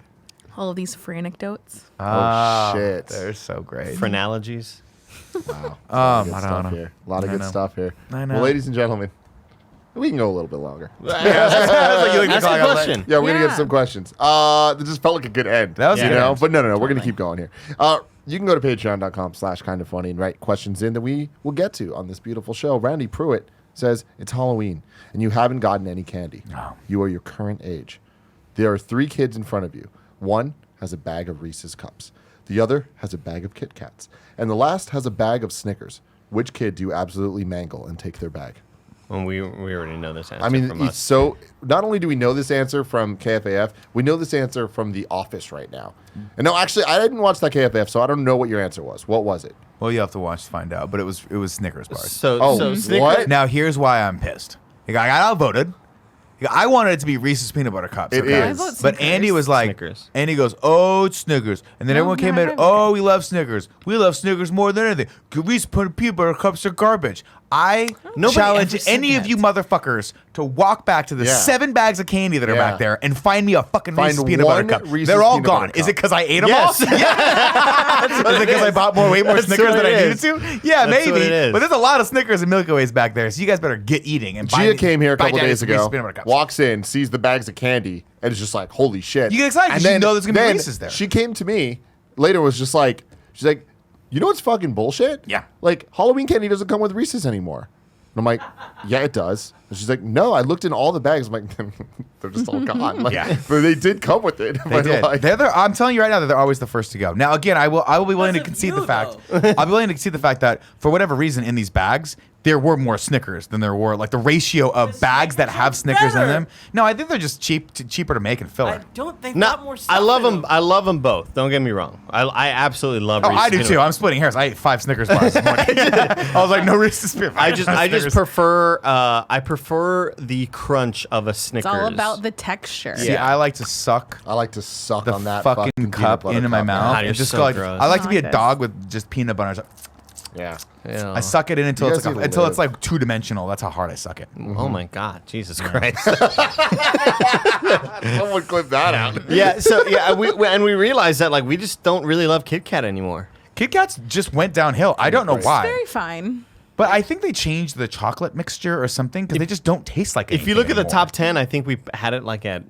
All of these franecdotes. Oh, shit. They're so great. Phrenologies. Wow. I Good don't stuff know. here. A lot of I good know. stuff here. I know. Well, ladies and gentlemen, we can go a little bit longer. Ask a question. Yeah, we're gonna Yeah. get some questions. This just felt like a good end. That was a you good know, end. but no, we're gonna keep going here. You can go to patreon.com/kindoffunny and write questions in that we will get to on this beautiful show. Randy Pruitt says it's Halloween and you haven't gotten any candy. No. You are your current age. There are 3 kids in front of you. One has a bag of Reese's cups. The other has a bag of Kit Kats, and the last has a bag of Snickers. Which kid do you absolutely mangle and take their bag? Well, we already know this answer I mean, from it's us. so. Not only do we know this answer from KFAF, we know this answer from The Office right now. And no, actually, I didn't watch that KFAF, so I don't know what your answer was. What was it? Well, you have to watch to find out. But it was Snickers bars. So, Oh, so what? Snickers, Now, here's why I'm pissed. I got outvoted. I wanted it to be Reese's peanut butter cups. It okay? is. I vote But Andy Snickers. was like, Snickers. Andy goes, oh, it's Snickers. And then No, everyone came no, in, I oh, we love Snickers. We love Snickers more than anything. Reese's peanut butter cups are garbage. I Nobody challenge ever said any of that. you motherfuckers to walk back to the Yeah. 7 bags of candy that are Yeah. back there and find me a fucking Find Reese's peanut butter one cup. Reese's They're all peanut butter gone. Is cup. it because I ate them Yes. all? Yeah. Is it because I bought way more That's Snickers what than I it needed is. to? Yeah, That's maybe. what it is. But there's a lot of Snickers and Milky Ways back there, so you guys better get eating. And buy Gia me- came here a buy couple Daddy's days Reese's ago, peanut butter cups. walks in, sees the bags of candy, and is just like, holy shit. You get excited 'cause you know there's gonna be then Reese's there. She came to me later, was just like, she's like, you know what's fucking bullshit? Yeah. Like, Halloween candy doesn't come with Reese's anymore. And I'm like, yeah, it does. And she's like, no, I looked in all the bags. I'm like, they're just all gone. Like, Yeah. but they did come with it. They But did. like, I'm telling you right now that they're always the first to go. Now, again, I will be willing to Because of concede you, the fact. I'll be willing to concede the fact that for whatever reason in these bags, there were more Snickers than there were like the ratio of bags that have Snickers in better. them. No, I think they're just cheaper to make and fill I it. don't think no, got more stuff I love in them. I love them both. Don't get me wrong. I absolutely love. Oh, Reese's I do peanut too. butter. I'm splitting hairs. I ate 5 Snickers bars this morning. I was like, no Reese's peanut butter. I just Snickers. prefer I prefer the crunch of a It's Snickers. all about the texture. See, I like to suck I like to suck the on that fucking peanut cup butter into my cup, man. mouth. God, you're and just so go like, gross. I like to be a Like this. dog with just peanut butter. It's like, Yeah. Yeah. I suck it in until You it's guys like need to until it's live. like 2-dimensional. That's how hard I suck it. Oh my God, Jesus Christ. Someone clip that out. Yeah. So yeah, we realized that like we just don't really love Kit Kat anymore. Kit Kats just went downhill. I don't know It's why. Very fine. But I think they changed the chocolate mixture or something because they just don't taste like anything If you look at the anymore. top 10, I think we had it like at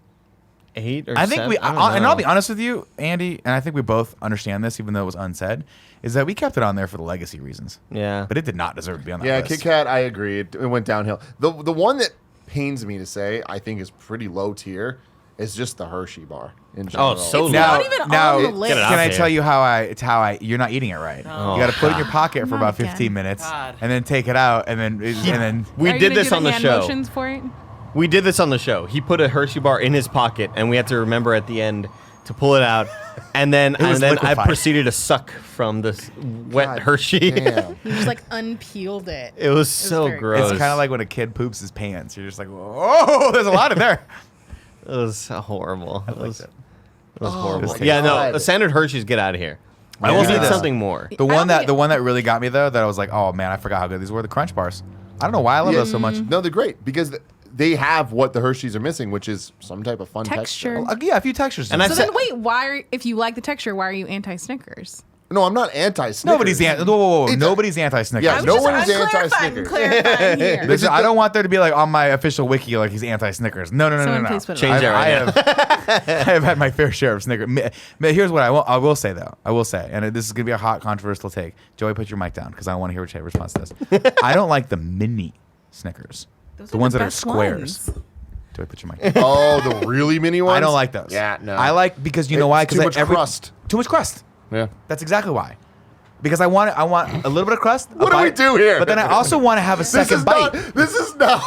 8 or I think 7. we, I don't and I'll know. be honest with you, Andy, and I think we both understand this, even though it was unsaid, is that we kept it on there for the legacy reasons. Yeah. But it did not deserve to be on that Yeah, list. Kit Kat, I agree. It went downhill. The one that pains me to say, I think is pretty low tier, is just the Hershey bar in general. so It's low. not even on the Get list. it out Can I there. tell you it's how I you're not eating it right. Oh, you got to put it in your pocket for Not about again. 15 minutes God. and then take it out and then We Are you did gonna this do on the hand show. motions for it? We did this on the show. He put a Hershey bar in his pocket, and we had to remember at the end to pull it out. And then, was I liquefied. proceeded to suck from this wet God Hershey. damn. You just like unpeeled it. It was so very gross. it's kind of like when a kid poops his pants. You're just like, whoa, there's a lot in there. It was horrible. It was, it. it was horrible. It was Yeah, no, God. the standard Hershey's, get out of here. I We will say need this. something more. The one don't that really got me though, that I was like, oh man, I forgot how good these were. The Crunch bars. I don't know why I love those so much. No, they're great because they have what the Hershey's are missing, which is some type of fun Texture. texture. Yeah, a few textures. And I So said- then wait, if you like the texture, why are you anti-Snickers? No, I'm not anti-Snickers. nobody's anti. Whoa. It's a- Nobody's anti-Snickers. Yeah, I was no just one is clarifying anti-Snickers. clarifying here. Listen, I don't want there to be like on my official wiki like he's anti-Snickers. No. Someone please put it Change on. that right I have had my fair share of Snickers. Here's what I will say though. I will say, and this is gonna be a hot, controversial take. Joey, put your mic down because I want to hear what your response to this. I don't like the mini Snickers, Those the are ones the that are best squares. ones. Joey, put your mic. Oh, the really mini ones? I don't like those. Yeah, no. I like because you know why? It's too Because much crust. Too much crust. Yeah. That's exactly why. Because I want a little bit of crust. a What do we bite, do here? But then I also want to have a second bite. This is not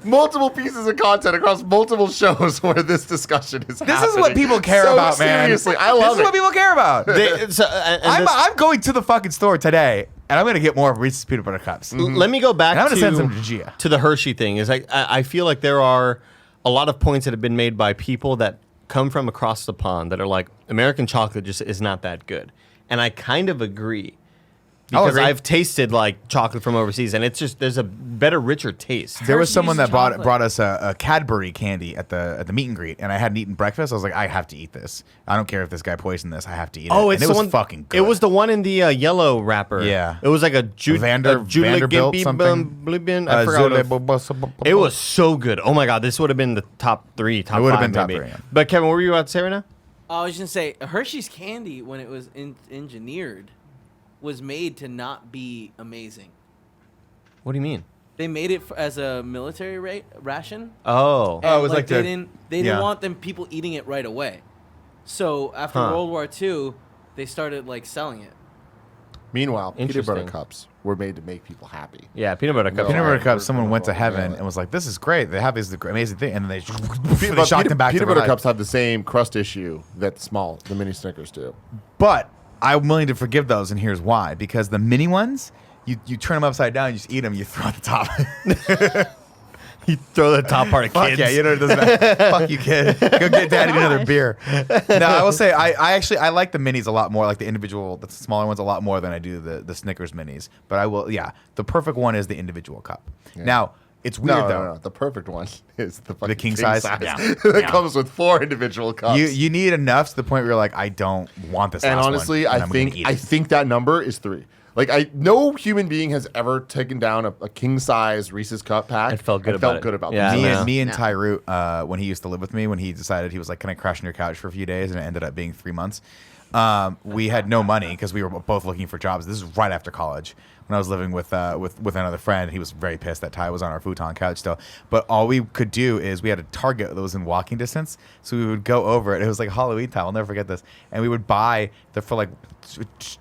multiple pieces of content across multiple shows where this discussion is This is what people care about, man. Seriously, I love This is it. what people care about. I'm going to the fucking store today, and I'm gonna get more Reese's peanut butter cups. Let me go back And I'm gonna to, send some to Gia. to the Hershey thing. Is I feel like there are a lot of points that have been made by people that come from across the pond that are like, American chocolate just is not that good. And I kind of agree. I'll Because agree. I've tasted like chocolate from overseas, and it's just there's a better, richer taste. There was Hershey's someone that chocolate. brought us a Cadbury candy at the meet and greet, and I hadn't eaten breakfast. I was like, I have to eat this. I don't care if this guy poisoned this. I have to eat it. Oh, And it's it the was one. fucking good. It was the one in the yellow wrapper. Yeah. It was like a Vanderbilt something. I forgot. It was so good. Oh my god, this would have been the top 3, top It would have 5 been top maybe. 3, yeah. But Kevin, what were you about to say right now? I was just gonna say Hershey's candy when it was engineered was made to not be amazing. What do you mean? They made it as a military ration. Oh. Oh, it was like they the- didn't yeah. want them people eating it right away. So after Huh. World War II, they started like selling it. Meanwhile, peanut butter Interesting. cups were made to make people happy. Yeah, peanut butter cups. Peanut No, butter I- cups. Someone went to yeah. heaven and was like, "This is great. They have this amazing thing," and then they But shocked them back peanut to butter life. cups have the same crust issue that the mini Snickers do. But I'm willing to forgive those, and here's why: because the mini ones, you turn them upside down, you just eat them, you throw out the top. You throw the top part of Fuck kids. yeah, you know it doesn't matter. Fuck you, kid. Go get daddy another beer. No, I will say I like the minis a lot more, like the smaller ones a lot more than I do the Snickers minis. But I will, yeah, the perfect one is the individual cup. Now it's weird No, though. no. The perfect one is the fucking king size? Yeah. that comes with 4 individual cups. You need enough to the point where you're like, I don't want this. and last honestly, one, and I I'm gonna think eat I it. think that number is 3. Like no human being has ever taken down a king size Reese's cup pack And felt good about it. Yeah, this. I know. Me and No. Tyrut, when he used to live with me, when he decided he was like, "Can I crash on your couch for a few days?" and it ended up being 3 months. We had no money because we were both looking for jobs. This is right after college when I was living with another friend. He was very pissed that Ty was on our futon couch still. But all we could do is we had a Target that was in walking distance, so we would go over it. It was like Halloween time. I'll never forget this. And we would buy for like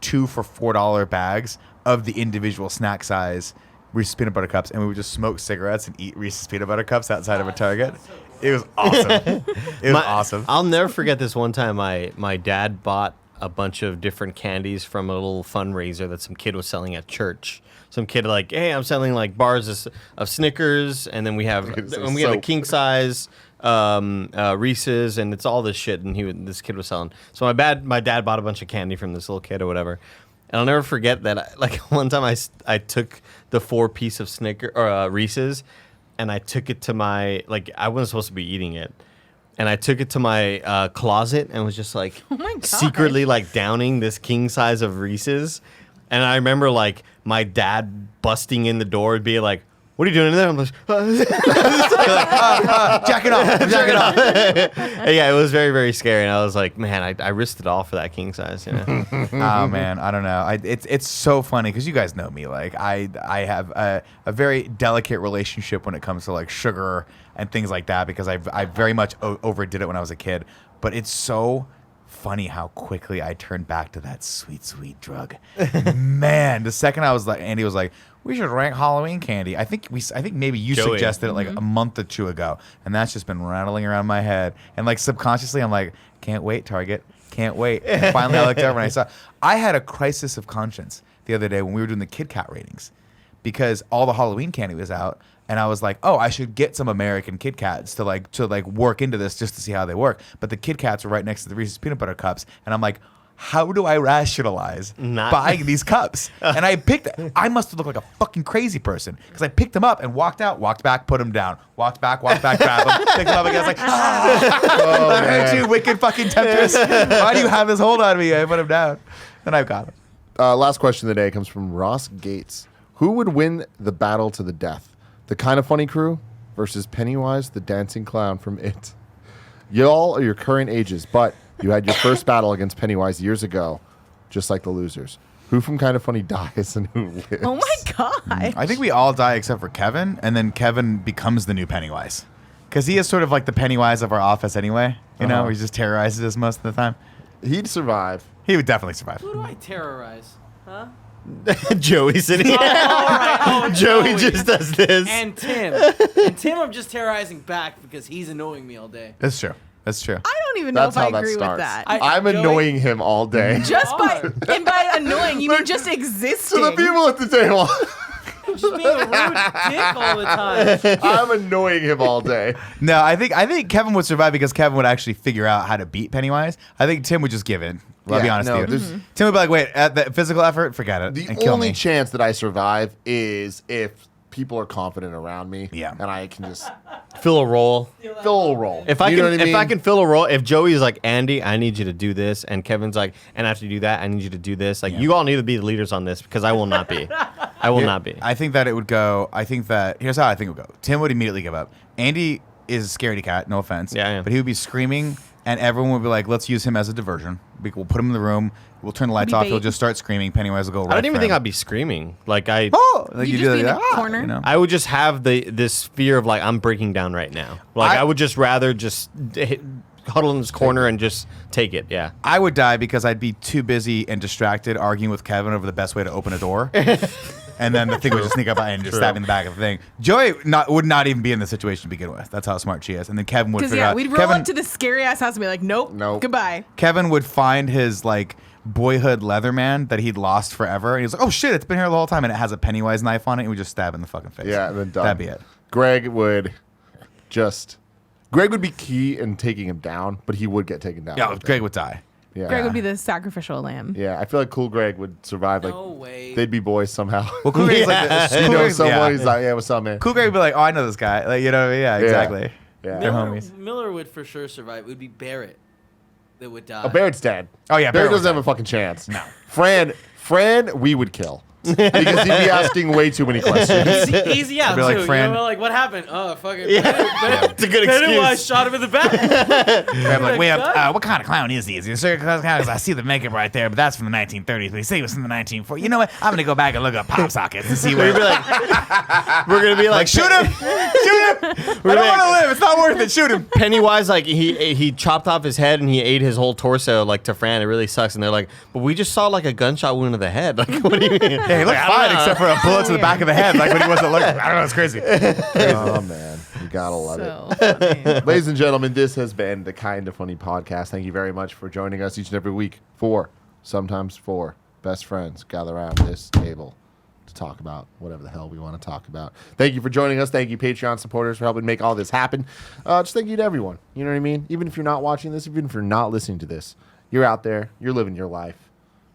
2 for $4 bags of the individual snack size Reese's peanut butter cups, and we would just smoke cigarettes and eat Reese's peanut butter cups outside of a Target. It was awesome. It was awesome. I'll never forget this one time my dad bought a bunch of different candies from a little fundraiser that some kid was selling at church. Some kid like, hey, I'm selling like bars of Snickers, and then we have It's and we have a soap. king size Reese's, and it's all this shit. And this kid was selling. So my dad bought a bunch of candy from this little kid or whatever. And I'll never forget that. Like one time, I took the 4-piece of Reese's, and I took it to my I wasn't supposed to be eating it, and I took it to my closet and was just like Oh my God. secretly like downing this king size of Reese's. And I remember like my dad busting in the door and being like, "What are you doing in there?" I'm like, Jack it off. Jack it off. yeah, it was very, very scary. And I was like, man, I risked it all for that king size. You know? Oh man, I don't know. It's so funny because you guys know me. Like I have a very delicate relationship when it comes to like sugar and things like that because I very much overdid it when I was a kid. But it's so funny how quickly I turned back to that sweet drug. Man, the second I was like, Andy was like, we should rank Halloween candy. I think maybe you Joey. suggested it like a month or two ago, and that's just been rattling around my head. And like subconsciously, I'm like, can't wait, Target, can't wait. And finally, I looked over and I saw. I had a crisis of conscience the other day when we were doing the Kit Kat ratings, because all the Halloween candy was out, and I was like, oh, I should get some American Kit Kats to work into this just to see how they work. But the Kit Kats were right next to the Reese's peanut butter cups, and I'm like, how do I rationalize buying these cups? And I must have looked like a fucking crazy person because I picked them up and walked out, walked back, put them down, walked back, grabbed them, picked them up again. I was like, I heard you, wicked fucking temptress. Why do you have this hold on me? I put them down. And I've got them. Last question of the day comes from Ross Gates. Who would win the battle to the death? The Kind of Funny crew versus Pennywise, the dancing clown from It. Y'all are your current ages, but you had your first battle against Pennywise years ago, just like the losers. Who from Kind of Funny dies and who lives? Oh my God. I think we all die except for Kevin, and then Kevin becomes the new Pennywise. Because he is sort of like the Pennywise of our office anyway, you know, where he just terrorizes us most of the time. He'd survive. He would definitely survive. Who do I terrorize? Huh? Joey sitting here. Joey just does this. And Tim. And Tim, I'm just terrorizing back because he's annoying me all day. That's true. That's true. I don't even know That's if I how that agree with starts. that. I'm Joey- annoying him all day. Just by annoying, you mean just existing. To the people at the table, Just being a rude dick all the time. I'm annoying him all day. No, I think Kevin would survive because Kevin would actually figure out how to beat Pennywise. I think Tim would just give in. I'll be Yeah, honest no, with you. there's- Tim would be like, wait, at the physical effort, forget it. The and kill only me. chance that I survive is if people are confident around me. Yeah. And I can just Fill a role. fill a roll. If I You can, know what I mean? if I can fill a role, if Joey's like, Andy, I need you to do this, and Kevin's like, and after you do that, I need you to do this. Like, you all need to be the leaders on this because I will not be. I will not be. I think that it would go. Here's how I think it would go. Tim would immediately give up. Andy is a scaredy cat, no offense. Yeah, I am. But he would be screaming, and everyone would be like, let's use him as a diversion. We'll put him in the room. We'll turn the lights off. Debate. He'll just start screaming. Pennywise will go right I don't even for think him. I'd be screaming. Like I Like You do just be in like, the corner? You know? would just have this fear of like I'm breaking down right now. Like I would just rather just huddle in this corner and just take it. Yeah. I would die because I'd be too busy and distracted arguing with Kevin over the best way to open a door. And then the thing would just sneak up and just stab me in the back of the thing. Joey would not even be in the situation to begin with. That's how smart she is. And then Kevin would Because figure out. we'd roll Kevin, up to the scary ass house and be like, nope, goodbye. Kevin would find his like boyhood Leatherman that he'd lost forever. And he was like, oh shit, it's been here the whole time. And it has a Pennywise knife on it. And we just stab it in the fucking face. Yeah, and then done. That'd be it. Greg would be key in taking him down, but he would get taken down. Yeah, Greg would die. Yeah. Greg would be the sacrificial lamb. Yeah, I feel like Cool Greg would survive. Like, No way. they'd be boys somehow. Well, Cool Greg's like this. you Cool know Greg's- someone, yeah. he's like, yeah, what's up, man? Cool Greg would be like, oh, I know this guy. Like, you know what I mean? Yeah, exactly. Yeah. They're Miller, homies. Miller would for sure survive. It would be Barrett that would die. Oh, Barrett's dead. Oh, yeah, Barrett Barrett doesn't was have a fucking chance. No. Fran, we would kill. Because he'd be asking way too many questions. Easy out, Be like, too. Fran- You know, like, what happened? Oh, fucking. It's a good Pennywise excuse. shot him in the back. I'm like, wait, What? what kind of clown is he? Is he a circus clown? Because I see the makeup right there, but that's from the 1930s. But he said he was from the 1940s. You know what? I'm going to go back and look up pop sockets and see where. We're gonna be like, Shoot him! Shoot him! I don't want to live. It's not worth it. Shoot him. Pennywise, like he chopped off his head and he ate his whole torso, like to Fran. It really sucks. And they're like, but we just saw like a gunshot wound to the head. Like, what do you mean? Hey, he looked fine except for a bullet to the back of the head, like when he wasn't looking. I don't know. It's crazy. Oh, man. You gotta love it. So funny. Ladies and gentlemen, this has been the Kind of Funny podcast. Thank you very much for joining us each and every week. Sometimes four best friends gather around this table to talk about whatever the hell we want to talk about. Thank you for joining us. Thank you, Patreon supporters, for helping make all this happen. Just thank you to everyone. You know what I mean? Even if you're not watching this, even if you're not listening to this, you're out there. You're living your life.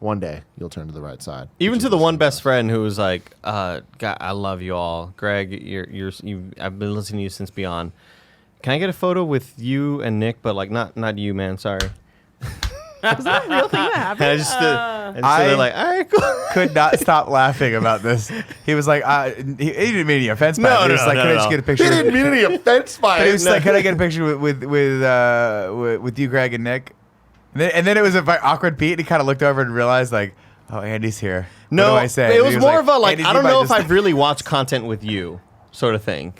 One day, you'll turn to the right side. Even to the one best friend who was like, God, I love you all. Greg, I've been listening to you since Beyond. Can I get a photo with you and Nick, but like not you, man? Sorry. Was that a real thing that And happened? I just stood there like, all right, cool. Could not stop laughing about this. He was like, he didn't mean any offense by it. He was like, can I just get a He picture? didn't mean any offense by But he it. was like, can I get a picture with you, Greg, and Nick? And then it was a very awkward Pete. And he kind of looked over and realized like, oh, Andy's here. No, what do I say? it And was he more of a like, Andy, I you don't might know if just- I've really watched content with you, sort of thing.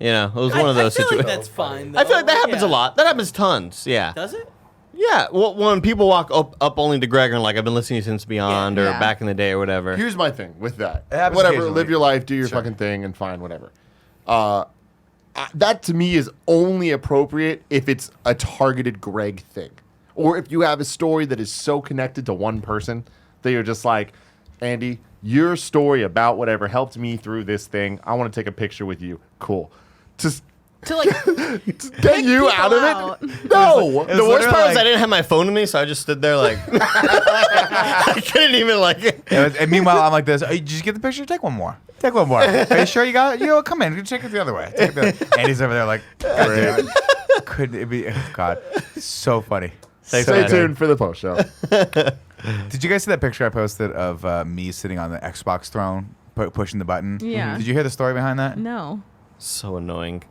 You know, it was one of those I feel situations. like that's fine. I feel like that though. happens a Yeah. lot. That happens tons. Yeah. Does it? Yeah. Well, when people walk up only to Greg and like, I've been listening since Beyond or Yeah. back in the day or whatever. Here's my thing with that. It happens Whatever, occasionally. live your life, do your Sure. fucking thing, and fine, whatever. That to me is only appropriate if it's a targeted Greg thing, or if you have a story that is so connected to one person that you're just like, Andy, your story about whatever helped me through this thing. I want to take a picture with you. Cool. Just To like, get you people out of out. it. No. The worst literally part was like- I didn't have my phone with me, so I just stood there like I couldn't even like. And meanwhile, I'm like this. Oh, did you get the picture? Take one more. Take one more. Are you sure you got it? Come in. Check it the other way. Take it the other. Andy's over there like, God damn it. Couldn't it be? Oh, God. So funny. Thanks, So Stay man. good. tuned for the post show. Did you guys see that picture I posted of me sitting on the Xbox throne, pushing the button? Yeah. Did you hear the story behind that? no. So annoying.